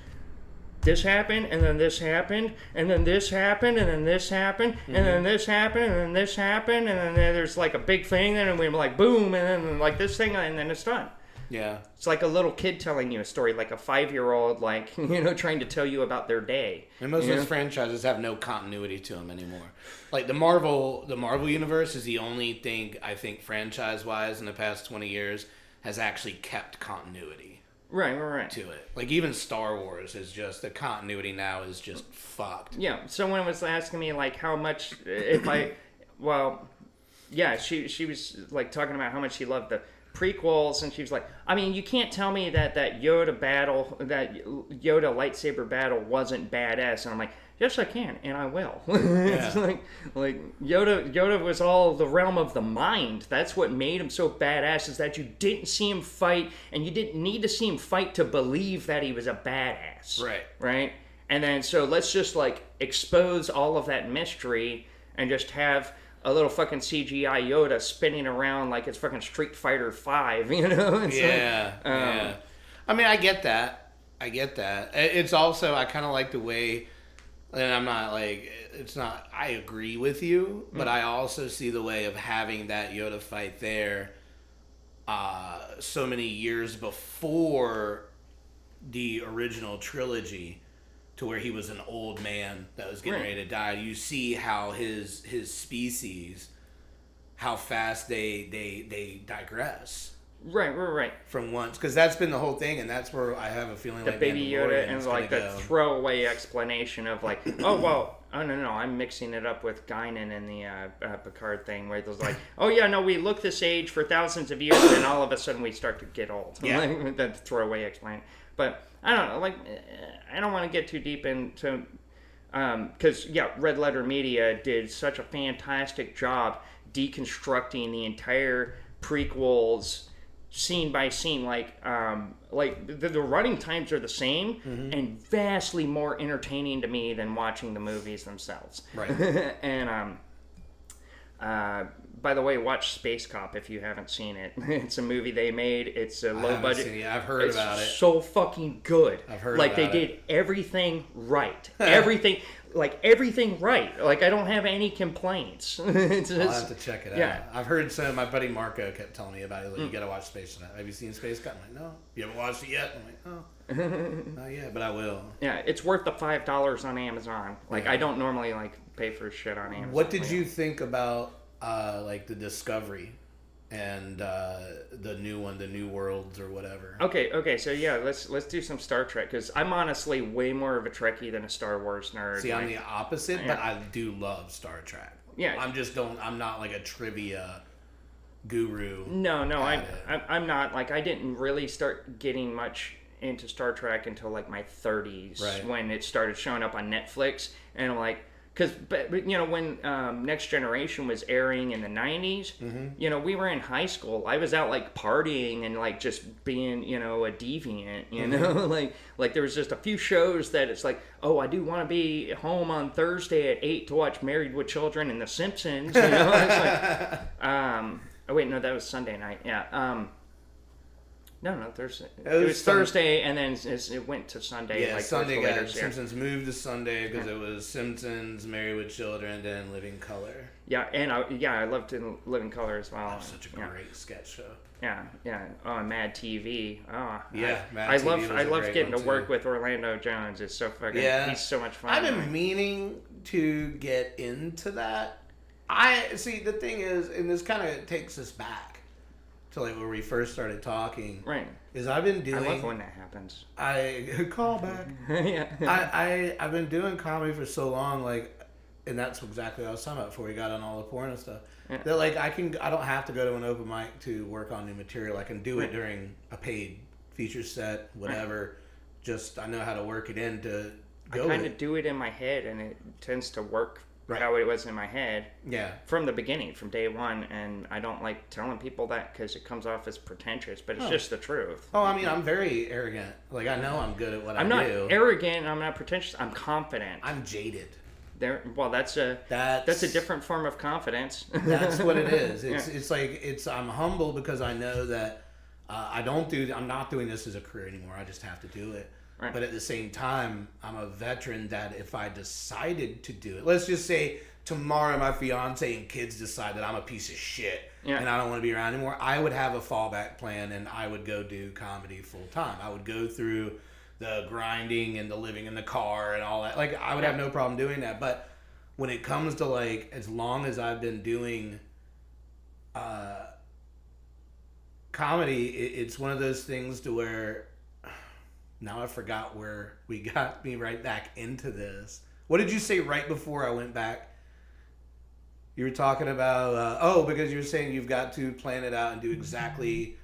This happened, and then this happened, and then this happened, and then this happened, and then this happened, and then this happened, and then there's like a big thing, and we're like boom, and then like this thing, and then it's done. Yeah. It's like a little kid telling you a story, like a 5-year-old, like, trying to tell you about their day. And most of those franchises have no continuity to them anymore. Like the Marvel universe is the only thing I think franchise-wise in the past 20 years has actually kept continuity. Right. To it. Like even Star Wars is just, the continuity now is just fucked. Yeah, someone was asking me like how much, she was like talking about how much she loved the prequels, and she was like, I mean, you can't tell me that Yoda lightsaber battle wasn't badass. And I'm like, yes, I can, and I will. It's like Yoda was all the realm of the mind. That's what made him so badass, is that you didn't see him fight, and you didn't need to see him fight to believe that he was a badass. Right? And then, so let's just, like, expose all of that mystery and just have a little fucking CGI Yoda spinning around like it's fucking Street Fighter 5, It's yeah. I mean, I get that. It's also, I kind of like the way... And I'm not like, it's not, I agree with you, but I also see the way of having that Yoda fight there so many years before the original trilogy, to where he was an old man that was getting ready to die. You see how his species, how fast they digress. Right. From once, because that's been the whole thing, and that's where I have a feeling the like Baby Yoda and like the throwaway explanation of like, no, I'm mixing it up with Guinan in the Picard thing, where there's like, we look this age for thousands of years, and all of a sudden we start to get old. Yeah, that throwaway explain. But I don't know, like, I don't want to get too deep into, because Red Letter Media did such a fantastic job deconstructing the entire prequels. Scene by scene, like the running times are the same and vastly more entertaining to me than watching the movies themselves. Right. And by the way, watch Space Cop if you haven't seen it. It's a movie they made. It's a low budget. I've heard about it. It's so fucking good. I've heard like about they did everything right. Everything right. Like I don't have any complainents. I'll have to check it out. Yeah. I've heard some. My buddy Marco kept telling me about it. Like, you gotta watch Space Cop. Have you seen Space Cop? I'm like, no. You haven't watched it yet? I'm like, not yet, but I will. Yeah, it's worth the $5 on Amazon. Like I don't normally like pay for shit on Amazon. What did you think about like the Discovery and the new one, the New Worlds or whatever. Okay. So yeah, let's do some Star Trek, because I'm honestly way more of a Trekkie than a Star Wars nerd. See, I'm the opposite, but I do love Star Trek. Yeah. I'm not like a trivia guru. No, I'm not. Like, I didn't really start getting much into Star Trek until like my 30s, right, when it started showing up on Netflix, and I'm like, but when Next Generation was airing in the 90s, mm-hmm. We were in high school. I was out like partying and like just being, a deviant, mm-hmm. like there was just a few shows that it's like, oh, I do want to be home on Thursday at 8 to watch Married with Children and The Simpsons, It's like, oh wait, no, that was Sunday night. Yeah. No, Thursday. It was Thursday, and then it went to Sunday. Yeah, like Sunday got Simpsons moved to Sunday because it was Simpsons, Married with Children, then Living Color. Yeah, and I loved Living Color as well. That was such a great sketch show. Yeah. Oh, Mad TV. Oh, yeah, I love getting to work with Orlando Jones. It's so fucking. Yeah. He's so much fun. I've been meaning to get into that. I see. The thing is, and this kind of takes us back to like when we first started talking, right? Is I've been doing. I love when that happens. I call back. Yeah. I've been doing comedy for so long, like, and that's exactly what I was talking about before we got on all the porn and stuff. Yeah. That like I don't have to go to an open mic to work on new material. I can do it during a paid feature set, whatever. Right. Just I know how to work it in to go. I kind of do it in my head, and it tends to work. Right. How it was in my head, from the beginning, from day one, and I don't like telling people that because it comes off as pretentious, but it's just the truth. Oh, I mean, I'm very arrogant. Like, I know I'm good at what I do. I'm not arrogant. I'm not pretentious. I'm confident. I'm jaded. That's a different form of confidence. That's what it is. It's I'm humble because I know that I'm not doing this as a career anymore. I just have to do it. Right. But at the same time, I'm a veteran that if I decided to do it, let's just say tomorrow my fiance and kids decide that I'm a piece of shit and I don't want to be around anymore, I would have a fallback plan and I would go do comedy full time. I would go through the grinding and the living in the car and all that. Like, I would have no problem doing that. But when it comes to, like, as long as I've been doing comedy, it's one of those things to where... Now I forgot where we got me right back into this. What did you say right before I went back? You were talking about, because you were saying you've got to plan it out and do exactly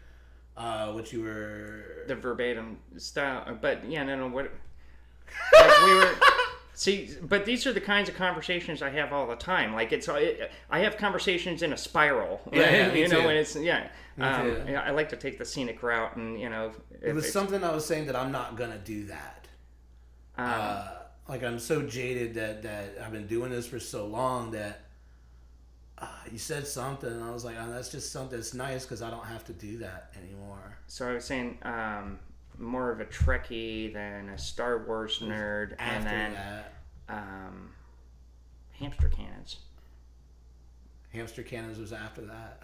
what you were... The verbatim style. But, what... Like we were... See, but these are the kinds of conversations I have all the time. Like, I have conversations in a spiral. Yeah, me too. And it's, I like to take the scenic route, and, it was something I was saying that I'm not going to do that. Like, I'm so jaded that I've been doing this for so long that you said something, and I was like, oh, that's just something that's nice because I don't have to do that anymore. So I was saying... more of a Trekkie than a Star Wars nerd, and then hamster cannons. Hamster cannons was after that.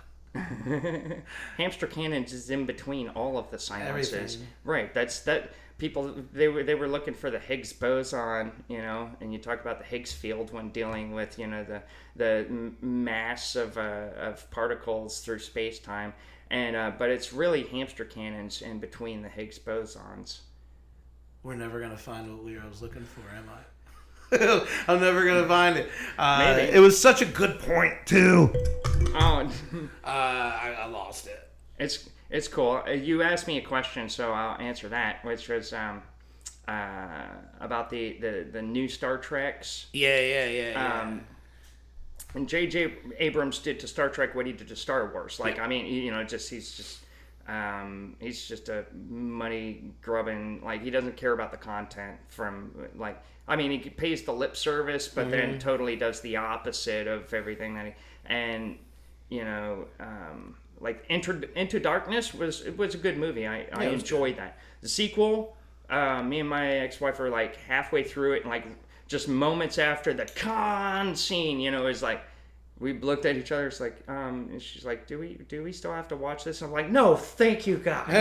Hamster cannons is in between all of the silences. Everything. Right. That people they were looking for the Higgs boson, and you talk about the Higgs field when dealing with the mass of particles through space time. And but it's really hamster cannons in between the Higgs bosons. We're never gonna find what I was looking for, am I? I'm never gonna find it. Maybe. It was such a good point too. Oh, I lost it. It's cool. You asked me a question, so I'll answer that, which was about the new Star Treks. Yeah. And J.J.Abrams did to Star Trek what he did to Star Wars. Like, I mean, he's just a money grubbing. Like, he doesn't care about the content from, like, I mean, he pays the lip service, but then totally does the opposite of everything that like Into Darkness was a good movie. I enjoyed that. The sequel, me and my ex-wife were like halfway through it, and like just moments after the con scene, is like, we looked at each other. It's like, and she's like, "Do we still have to watch this?" I'm like, "No, thank you, God." The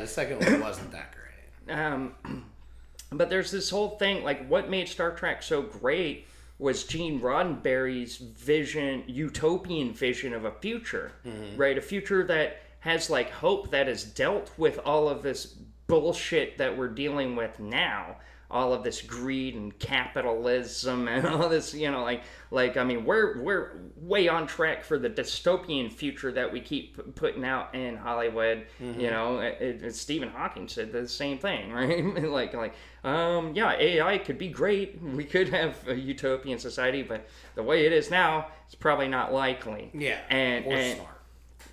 second one wasn't that great. But there's this whole thing, like, what made Star Trek so great was Gene Roddenberry's vision, utopian vision of a future, right? A future that has like hope, that has dealt with all of this bullshit that we're dealing with now, all of this greed and capitalism and all this, I mean, we're way on track for the dystopian future that we keep putting out in Hollywood. Stephen Hawking said the same thing, right? Yeah, AI could be great. We could have a utopian society, but the way it is now, it's probably not likely. Yeah, and smart.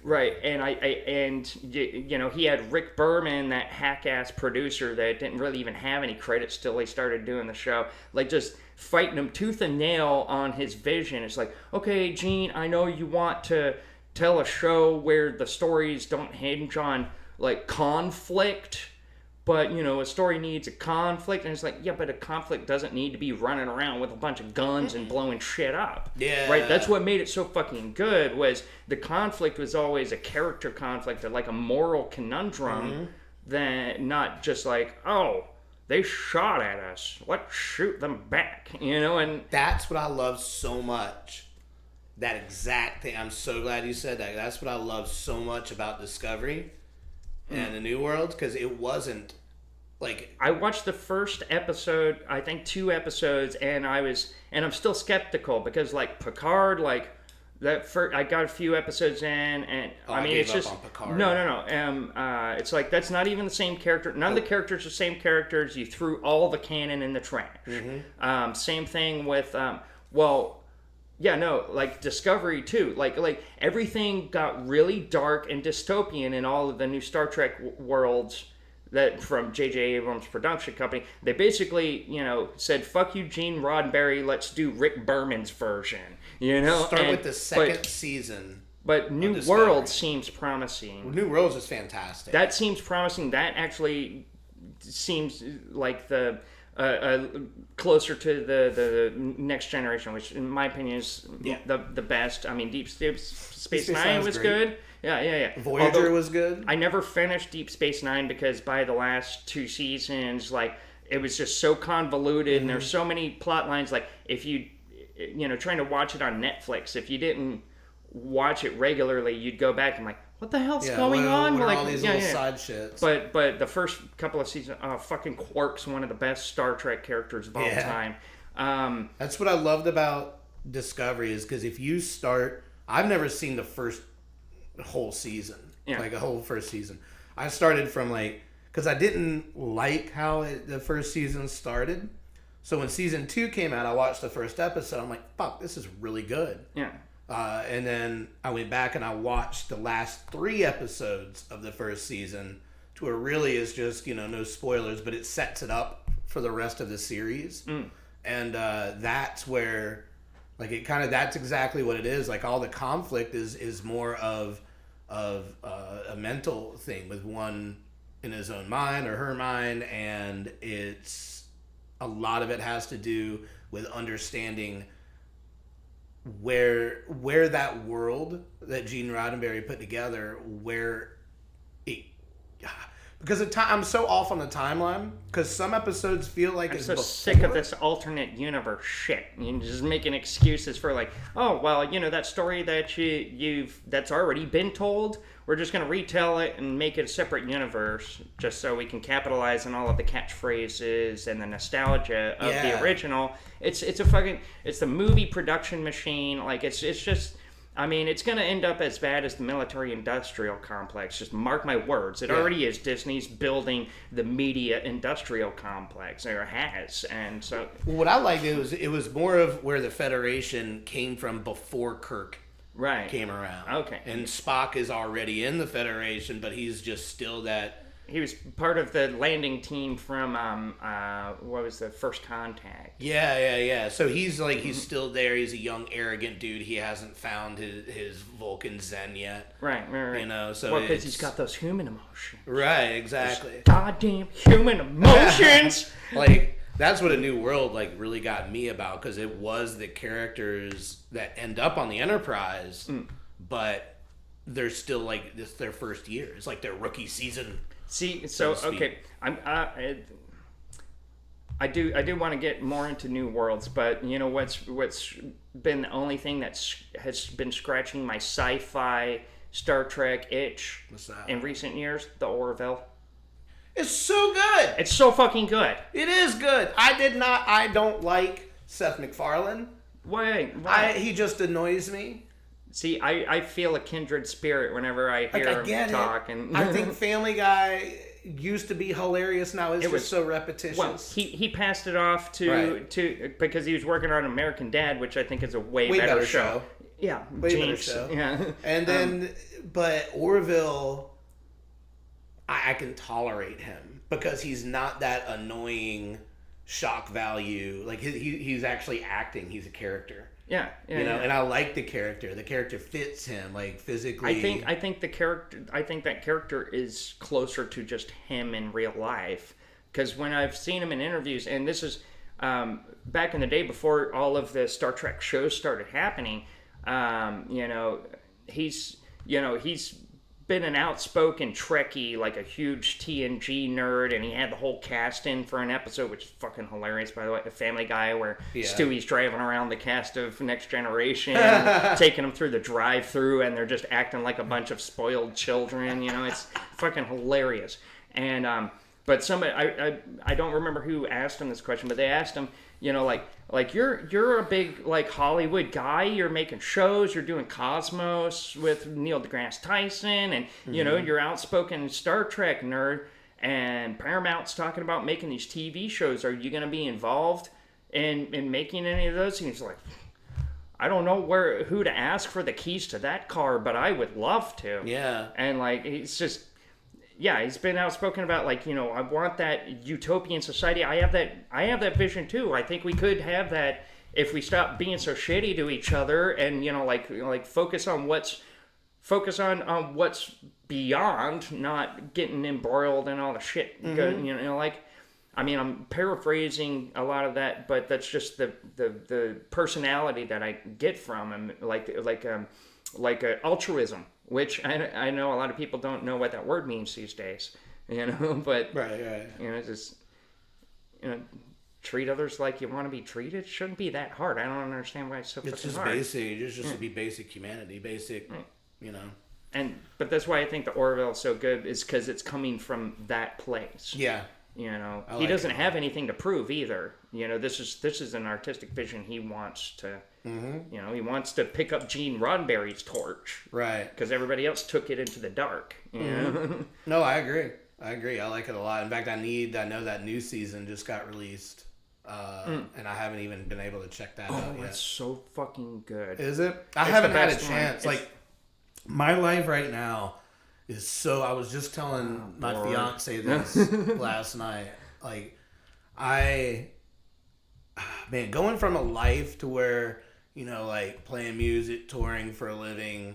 Right, and he had Rick Berman, that hack-ass producer that didn't really even have any credits till he started doing the show, like just fighting him tooth and nail on his vision. It's like, okay, Gene, I know you want to tell a show where the stories don't hinge on like conflict, but a story needs a conflict, and it's like, yeah, but a conflict doesn't need to be running around with a bunch of guns and blowing shit up. Yeah. Right? That's what made it so fucking good, was the conflict was always a character conflict, like a moral conundrum, that not just like, oh, they shot at us, let's shoot them back, and that's what I love so much. That exact thing. I'm so glad you said that. That's what I love so much about Discovery and the New World, because it wasn't like, I watched the first episode, I think 2 episodes, and I'm still skeptical, because like Picard, like that first, I got a few episodes in, and it's just on Picard. No. It's like, that's not even the same character. None of the characters are the same characters. You threw all the canon in the trash. Same thing with like Discovery too. Like everything got really dark and dystopian in all of the new Star Trek worlds that from J.J. Abrams production company. They basically, said, fuck you, Gene Roddenberry, let's do Rick Berman's version. Start with the second season. But New World seems promising. New World is fantastic. That seems promising. That actually seems like the closer to the next generation, which in my opinion is the best. I mean, Deep Space Nine was good. Yeah. Voyager was good. I never finished Deep Space Nine because by the last 2 seasons, like, it was just so convoluted and there's so many plot lines. Like, if you trying to watch it on Netflix, if you didn't watch it regularly, you'd go back and like, what the hell's going on? What like, all these little side shits. But the first couple of seasons, fucking Quark's one of the best Star Trek characters of all time. That's what I loved about Discovery, is because if you start, I've never seen the first whole season, like a whole first season. I started from because I didn't like how the first season started. So when season 2 came out, I watched the first episode. I'm like, fuck, this is really good. Yeah. And then I went back and I watched the last 3 episodes of the first season, to where really is just, no spoilers, but it sets it up for the rest of the series. And that's where, that's exactly what it is. Like, all the conflict is more of a mental thing with one in his own mind or her mind, and it's a lot of it has to do with understanding where that world that Gene Roddenberry put together, where it, because I'm so off on the timeline, because some episodes feel like I'm it's so before. sick of this alternate universe shit. You're just making excuses for like, oh well, that story that you've that's already been told, we're just gonna retell it and make it a separate universe, just so we can capitalize on all of the catchphrases and the nostalgia of the original. It's the movie production machine. Like, it's just, I mean, it's going to end up as bad as the military-industrial complex. Just mark my words. It already is. Disney's building the media-industrial complex, or has. And so, what I liked, it was more of where the Federation came from before Kirk came around. Okay. And Spock is already in the Federation, but he's just still that. He was part of the landing team from, what was the First Contact? Yeah. So he's still there. He's a young, arrogant dude. He hasn't found his Vulcan Zen yet. Right. So because he's got those human emotions. Right, exactly. Those goddamn human emotions! That's what A New World, really got me about, because it was the characters that end up on the Enterprise, but they're still, this their first year. It's like their rookie season. See, so okay, I do want to get more into New Worlds, but you know what's been the only thing has been scratching my sci-fi Star Trek itch in recent years? The Orville. It's so good. It's so fucking good. It is good. I don't like Seth MacFarlane. Why? He just annoys me. See, I feel a kindred spirit whenever I hear him talk. And I think Family Guy used to be hilarious. Now it's just so repetitious. Well, he passed it off to because he was working on American Dad, which I think is a way better show. Yeah, way better show. Yeah, and then but Orville, I can tolerate him because he's not that annoying shock value. Like he's actually acting. He's a character. Yeah, you know, and I like the character. The character fits him, like physically. I think the character. I think that character is closer to just him in real life. Because when I've seen him in interviews, and this is back in the day before all of the Star Trek shows started happening, he's been an outspoken Trekkie, like a huge TNG nerd, and he had the whole cast in for an episode, which is fucking hilarious, by the way, a Family Guy, where Stewie's driving around the cast of Next Generation, taking them through the drive-thru, and they're just acting like a bunch of spoiled children, it's fucking hilarious. And, but somebody, I don't remember who asked him this question, but they asked him, like you're a big like Hollywood guy. You're making shows. You're doing Cosmos with Neil deGrasse Tyson, and you're outspoken Star Trek nerd. And Paramount's talking about making these TV shows. Are you going to be involved in making any of those? And he's like, I don't know who to ask for the keys to that car, but I would love to. Yeah. And like he's just. Yeah, he's been outspoken about I want that utopian society. I have that vision too. I think we could have that if we stop being so shitty to each other and focus on what's beyond, not getting embroiled in all the shit. I'm paraphrasing a lot of that, but that's just the personality that I get from him, like altruism. Which I know a lot of people don't know what that word means these days, but right. Just treat others like you want to be treated. It shouldn't be that hard. I don't understand why it's so fucking hard. It's just to be basic humanity, But that's why I think the Orville is so good, is because it's coming from that place. Yeah. He doesn't have anything to prove either. This is an artistic vision he wants to. Mm-hmm. He wants to pick up Gene Roddenberry's torch, right? Because everybody else took it into the dark. No, I agree. I like it a lot. In fact, I know that new season just got released, and I haven't even been able to check that out yet. It's so fucking good. Is it? I haven't had a chance. Like my life right now is so. I was just telling my fiance this last night. Like going from a life to where. Like playing music, touring for a living,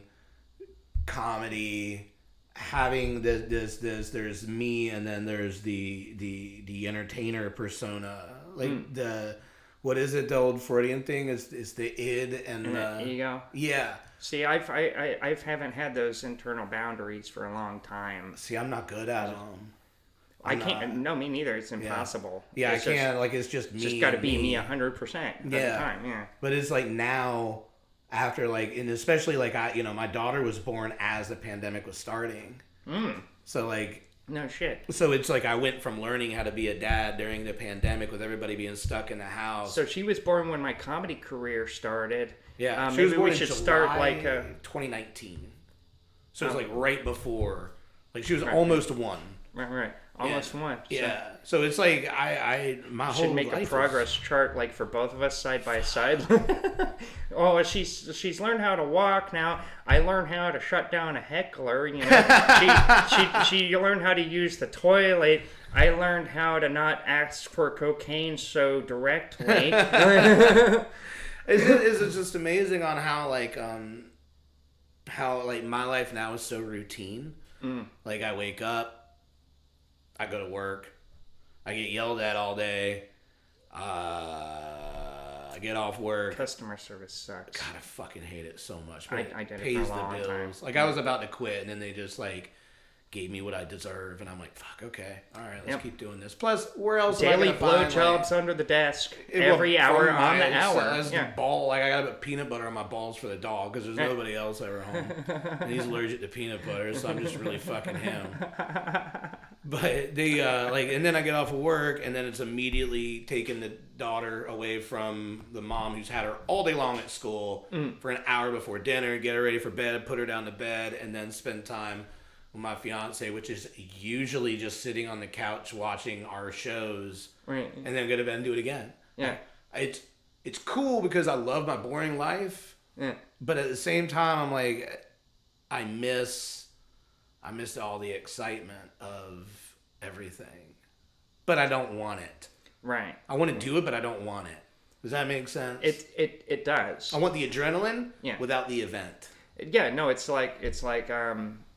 comedy, having this. There's me, and then there's the entertainer persona. Like what is it? The old Freudian thing is the id and the ego. Yeah. See, I haven't had those internal boundaries for a long time. See, I'm not good at them. I can't. No, me neither. It's impossible. Yeah, I can't. Like, it's just me. Just got to be me 100% of the time. Yeah. But it's like now, after and especially my daughter was born as the pandemic was starting. So no shit. So it's like I went from learning how to be a dad during the pandemic with everybody being stuck in the house. So she was born when my comedy career started. Yeah. Maybe we should start 2019. So it's right before. Like she was almost one. Right. Almost one. Yeah. So it's like my whole should make a progress chart for both of us side by side. Oh, she's learned how to walk now. I learned how to shut down a heckler. She learned how to use the toilet. I learned how to not ask for cocaine so directly. It's just amazing on how my life now is so routine. Like I wake up. I go to work. I get yelled at all day. I get off work. Customer service sucks. God, I fucking hate it so much. I did it for a long time. Like I was about to quit, and then they just gave me what I deserve, and I'm like, fuck, okay, all right, let's keep doing this. Plus, where else? Daily blowjobs under the desk, every hour on the hour. The ball, like I gotta put peanut butter on my balls for the dog because there's nobody else ever home, and he's allergic to peanut butter, so I'm just really fucking him. But they and then I get off of work, and then it's immediately taking the daughter away from the mom who's had her all day long at school for an hour before dinner, get her ready for bed, put her down to bed, and then spend time with my fiance, which is usually just sitting on the couch watching our shows, right, and then go to bed and do it again. Yeah, it's cool because I love my boring life. Yeah, but at the same time, I'm like, I miss all the excitement of everything, but I don't want it. Right. I want to do it, but I don't want it. Does that make sense? It does. I want the adrenaline without the event. Yeah. No. It's like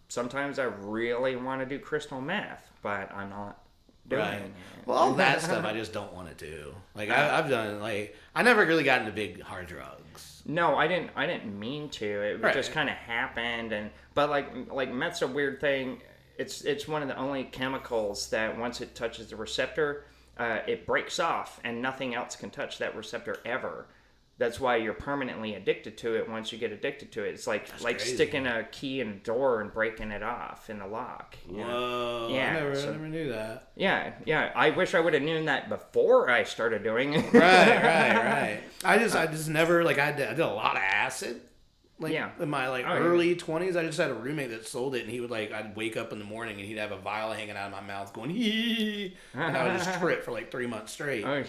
sometimes I really want to do crystal meth, but I'm not doing it. Well, all that stuff I just don't want to do. Like I've done, like I never really got into big hard drugs. No, I didn't mean to. It just kind of happened, but like meth's a weird thing. It's one of the only chemicals that once it touches the receptor, it breaks off, and nothing else can touch that receptor ever. That's why you're permanently addicted to it once you get addicted to it. It's like crazy. Sticking a key in a door and breaking it off in the lock. Whoa. Yeah. I never knew that. Yeah. I wish I would have known that before I started doing it. Right. I just never, like, I did a lot of acid. Like, in my, early 20s, I just had a roommate that sold it, and he would, I'd wake up in the morning, and he'd have a vial hanging out of my mouth going, hee, and I would just trip for, 3 months straight. I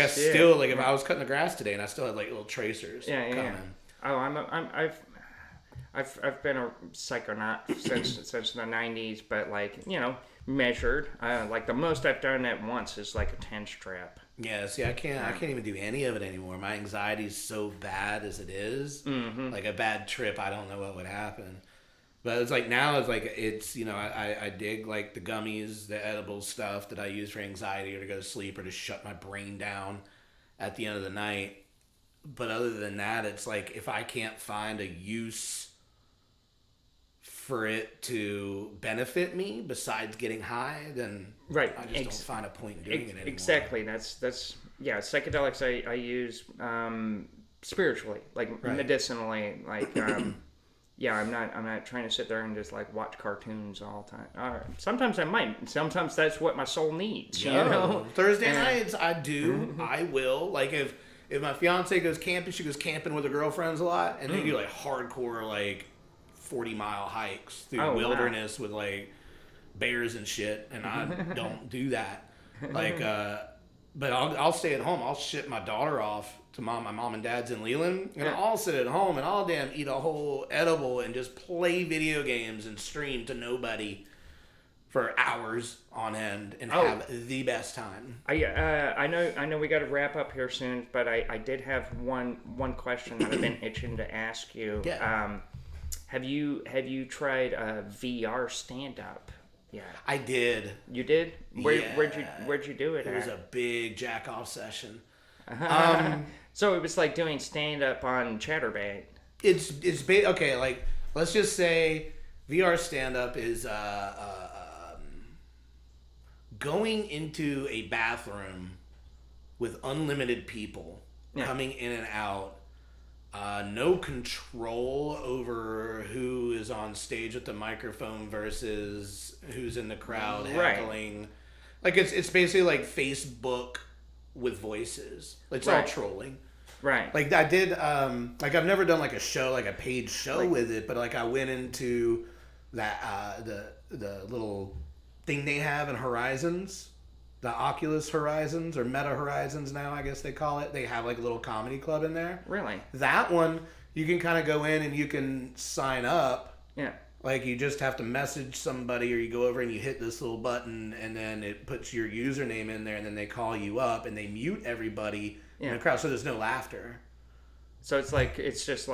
still, if I was cutting the grass today, and I still had, little tracers coming. Oh, I've been a psychonaut since the 90s, but, measured. The most I've done at once is, a 10-strip. Yeah, see, I can't even do any of it anymore. My anxiety is so bad as it is. Mm-hmm. A bad trip, I don't know what would happen. But it's now it's I dig the gummies, the edible stuff that I use for anxiety or to go to sleep or to shut my brain down at the end of the night. But other than that, it's if I can't find a use for it to benefit me besides getting high, then I just don't find a point in doing it anymore. Exactly. That's psychedelics I use spiritually, medicinally, I'm not trying to sit there and just watch cartoons all the time. All right. Sometimes I might. Sometimes that's what my soul needs. You know. Thursday nights I do. I will. If my fiance goes camping, she goes camping with her girlfriends a lot, and they do hardcore 40-mile hikes through wilderness with bears and shit, and I don't do that. But I'll stay at home. I'll ship my daughter off to my mom and dad's in Leland, and I'll sit at home and I'll eat a whole edible and just play video games and stream to nobody for hours on end and have the best time. I know we got to wrap up here soon, but I did have one question that I've been itching to ask you. Yeah. Have you tried VR stand-up? Yeah. I did. You did? Where'd you do it? It was a big jack-off session. So it was like doing stand-up on Chatterbait. It's okay. Let's just say VR stand-up is going into a bathroom with unlimited people coming in and out. No control over who is on stage with the microphone versus who's in the crowd heckling. It's basically Facebook with voices. It's all trolling. Right. I did I've never done a show, a paid show with it, but I went into that the little thing they have in Horizons. The Oculus Horizons, or Meta Horizons now, I guess they call it. They have a little comedy club in there. Really? That one, you can kind of go in and you can sign up. Yeah. You just have to message somebody, or you go over and you hit this little button, and then it puts your username in there, and then they call you up, and they mute everybody in the crowd, so there's no laughter. So it's just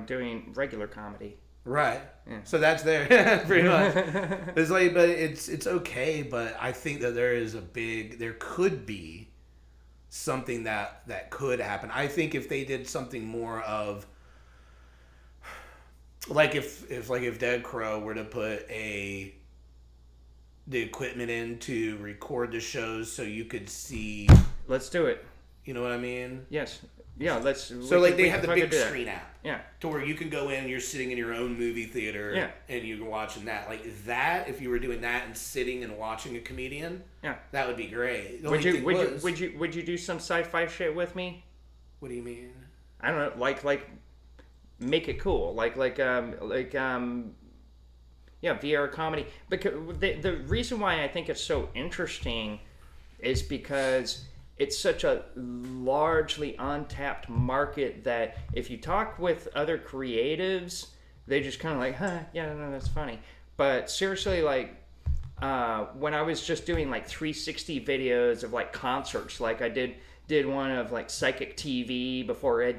doing regular comedy. Right. Yeah. So that's there pretty much. It's but it's okay, but I think that there could be something that could happen. I think if they did something more of if Dead Crow were to put a the equipment in to record the shows so you could see. Let's do it. You know what I mean? Yes. Yeah, let's. So like they have the big screen app. Yeah. To where you can go in, you're sitting in your own movie theater. Yeah. And you're watching that. Like that, if you were doing that and sitting and watching a comedian. Yeah. That would be great. Would you do some sci-fi shit with me? What do you mean? I don't know, like make it cool, yeah, VR comedy. Because the reason why I think it's so interesting is because it's such a largely untapped market that if you talk with other creatives, they just kind of like, yeah, no, that's funny. But seriously, like, when I was just doing like 360 videos of like concerts, like I did one of like Psychic TV before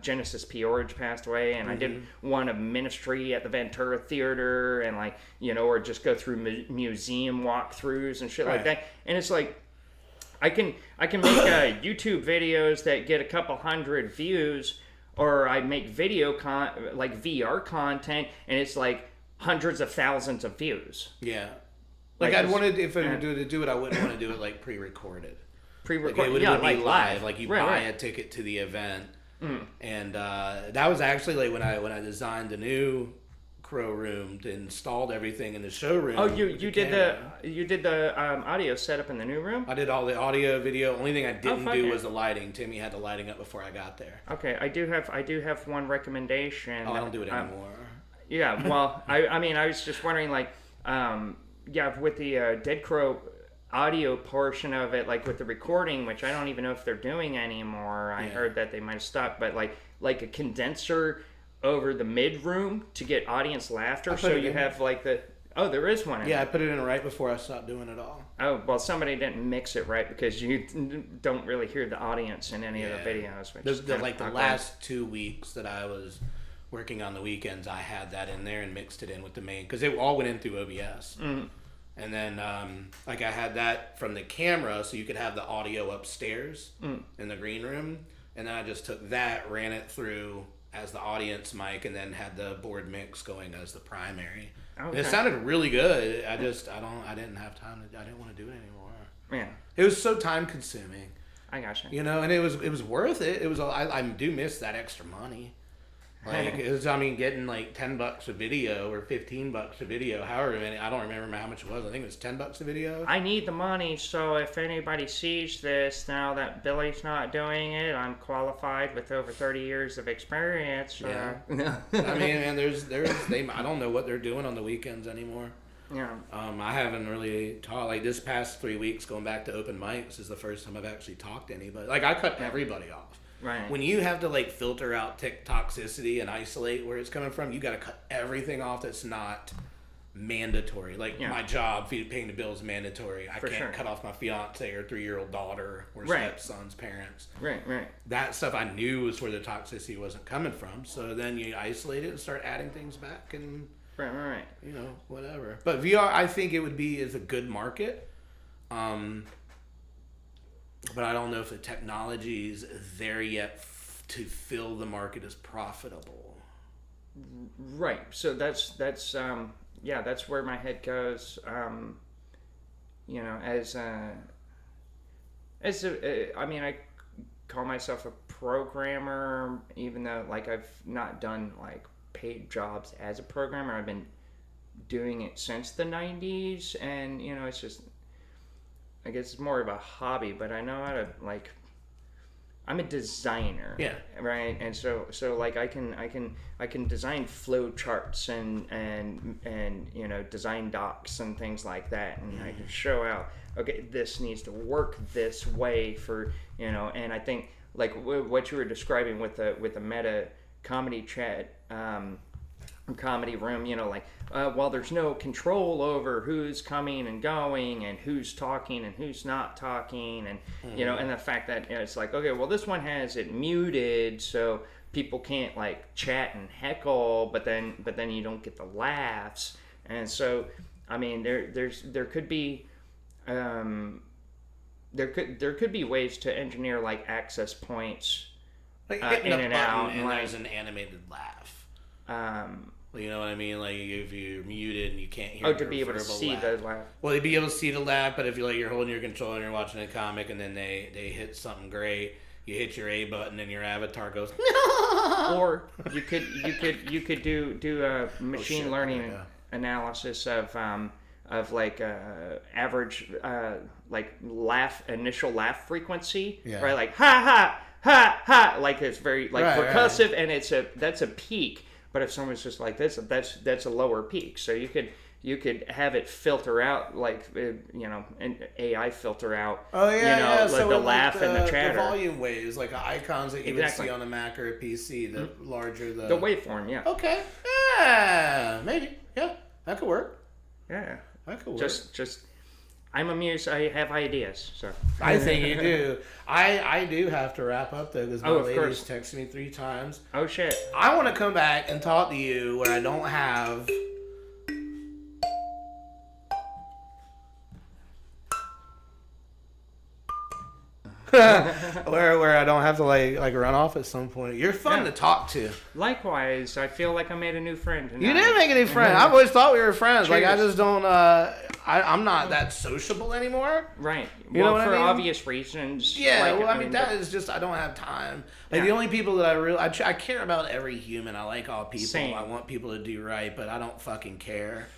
Genesis P-Orridge passed away, and I did one of Ministry at the Ventura Theater, and like, you know, or just go through museum walkthroughs and shit like that. And it's like, I can make YouTube videos that get a couple hundred views, or I make like VR content, and it's like hundreds of thousands of views. Yeah, like I'd wanted, if I were to do it, I wouldn't want to do it like pre-recorded. Like it would be live. Like you buy a ticket to the event, and that was actually like when I designed the new Crow room, installed everything in the showroom. Oh, you did the audio setup in the new room? I did all the audio, video. Only thing I didn't do was the lighting. Timmy had the lighting up before I got there. Okay, I do have one recommendation. Oh, I don't do it anymore. Yeah, well, I mean, I was just wondering, like, with the Dead Crow audio portion of it, like with the recording, which I don't even know if they're doing anymore. I heard that they might have stopped, but like a condenser over the mid room to get audience laughter, so you have like there is one. I put it in right before I stopped doing it all. Oh, well, somebody didn't mix it right, because you don't really hear the audience in any of the videos. Which the last 2 weeks that I was working on the weekends, I had that in there and mixed it in with the main, because it all went in through OBS. And then I had that from the camera, so you could have the audio upstairs in the green room, and then I just took that, ran it through as the audience mic, and then had the board mix going as the primary. Okay. And it sounded really good. I didn't have time I didn't want to do it anymore. Yeah. It was so time consuming. I gotcha. You know, and it was worth it. It was I do miss that extra money. Like, getting like $10 a video or $15 a video, however many, I don't remember how much it was. I think it was $10 a video. I need the money, so if anybody sees this now that Billy's not doing it, I'm qualified with over 30 years of experience. Yeah. I mean, man, I don't know what they're doing on the weekends anymore. Yeah. I haven't really talked, like this past 3 weeks going back to open mics is the first time I've actually talked to anybody. Like I cut everybody off. Right. When you have to like filter out toxicity and isolate where it's coming from, you got to cut everything off that's not mandatory. Like my job, paying the bills, is mandatory. I can't cut off my fiance or 3-year-old daughter or stepson's parents. Right. That stuff I knew was where the toxicity wasn't coming from. So then you isolate it and start adding things back and right. You know, whatever. But VR, I think it would be is a good market. But I don't know if the technology is there yet to fill the market as profitable. Right. So that's where my head goes. You know, I mean, I call myself a programmer, even though like I've not done like paid jobs as a programmer. I've been doing it since the 90s, and you know, it's just, I guess it's more of a hobby, but I know how to, like, I'm a designer. Yeah. Right. And so like I can design flow charts and you know, design docs and things like that, and I can show out, okay, this needs to work this way for, you know. And I think like what you were describing with the meta comedy chat comedy room, you know, like while there's no control over who's coming and going and who's talking and who's not talking, and you know, and the fact that, you know, it's like, okay, well, this one has it muted so people can't like chat and heckle, but then you don't get the laughs. And so I mean, there could be ways to engineer like access points, like hitting in a and button out, and like, there's an animated laugh. You know what I mean? Like if you're muted and you can't hear. Oh, to be able to see the laugh. Well, they'd be able to see the laugh, but if you're holding your controller and you're watching a comic and then they hit something great, you hit your A button and your avatar goes. Or you could do a machine learning analysis of like average like initial laugh frequency, right? Like ha ha ha ha, like it's very like percussive, and that's a peak. But if someone's just like this, that's a lower peak. So you could have it filter out, like an AI filter out. Oh yeah, like so the laugh and the chatter, the volume waves, like icons that you would see on a Mac or a PC. The larger the waveform, yeah. Okay, yeah, maybe, yeah, that could work. Yeah, that could work. Just. I'm amused. I have ideas, so. I think you do. I do have to wrap up though because my lady's texted me 3 times. Oh shit! I want to come back and talk to you where I don't have. where I don't have to like run off at some point. You're fun to talk to. Likewise, I feel like I made a new friend tonight. You did make a new friend. I've always thought we were friends. Cheers. Like I just don't. I'm not that sociable anymore. Right. You know what for I mean? obvious reasons. Yeah. Like, well, I mean that is just I don't have time. Like the only people that I care about every human. I like all people. Same. I want people to do right, but I don't fucking care.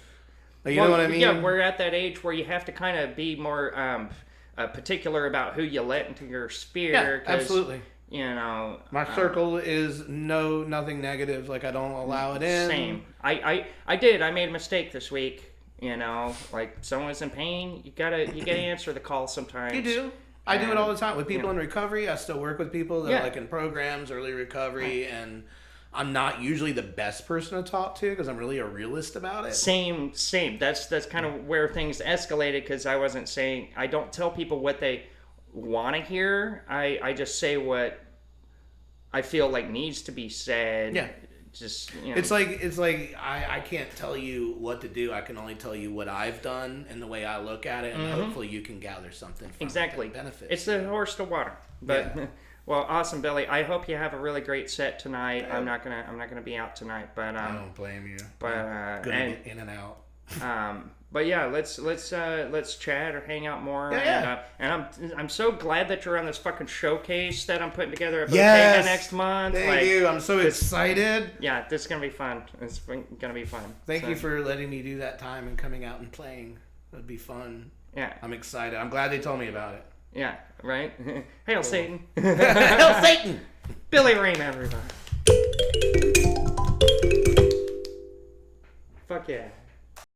Like, you know what I mean? Yeah, we're at that age where you have to kind of be more particular about who you let into your sphere. Yeah, absolutely. My circle is nothing negative. Like I don't allow it in. Same. I made a mistake this week. Like someone's in pain, you gotta answer the call sometimes. You do. I do it all the time with people in recovery. I still work with people that are like in programs, early recovery, and I'm not usually the best person to talk to because I'm really a realist about it. Same. That's kind of where things escalated because I don't tell people what they want to hear. I just say what I feel like needs to be said. Yeah. Just It's like I can't tell you what to do. I can only tell you what I've done and the way I look at it, and hopefully you can gather something from exactly. it that benefits. It's the horse to water. But well, awesome, Billy. I hope you have a really great set tonight. I'm not gonna be out tonight, but I don't blame you. But gonna get in and out. But yeah, let's chat or hang out more. Yeah. And I'm so glad that you're on this fucking showcase that I'm putting together at Yes. next month. Thank you. I'm so excited. Yeah, this is gonna be fun. It's gonna be fun. Thank you for letting me do that time and coming out and playing. It'd be fun. Yeah. I'm excited. I'm glad they told me about it. Yeah. Right. Hail Satan. Hail Satan. Billy Raim, everybody. Fuck yeah.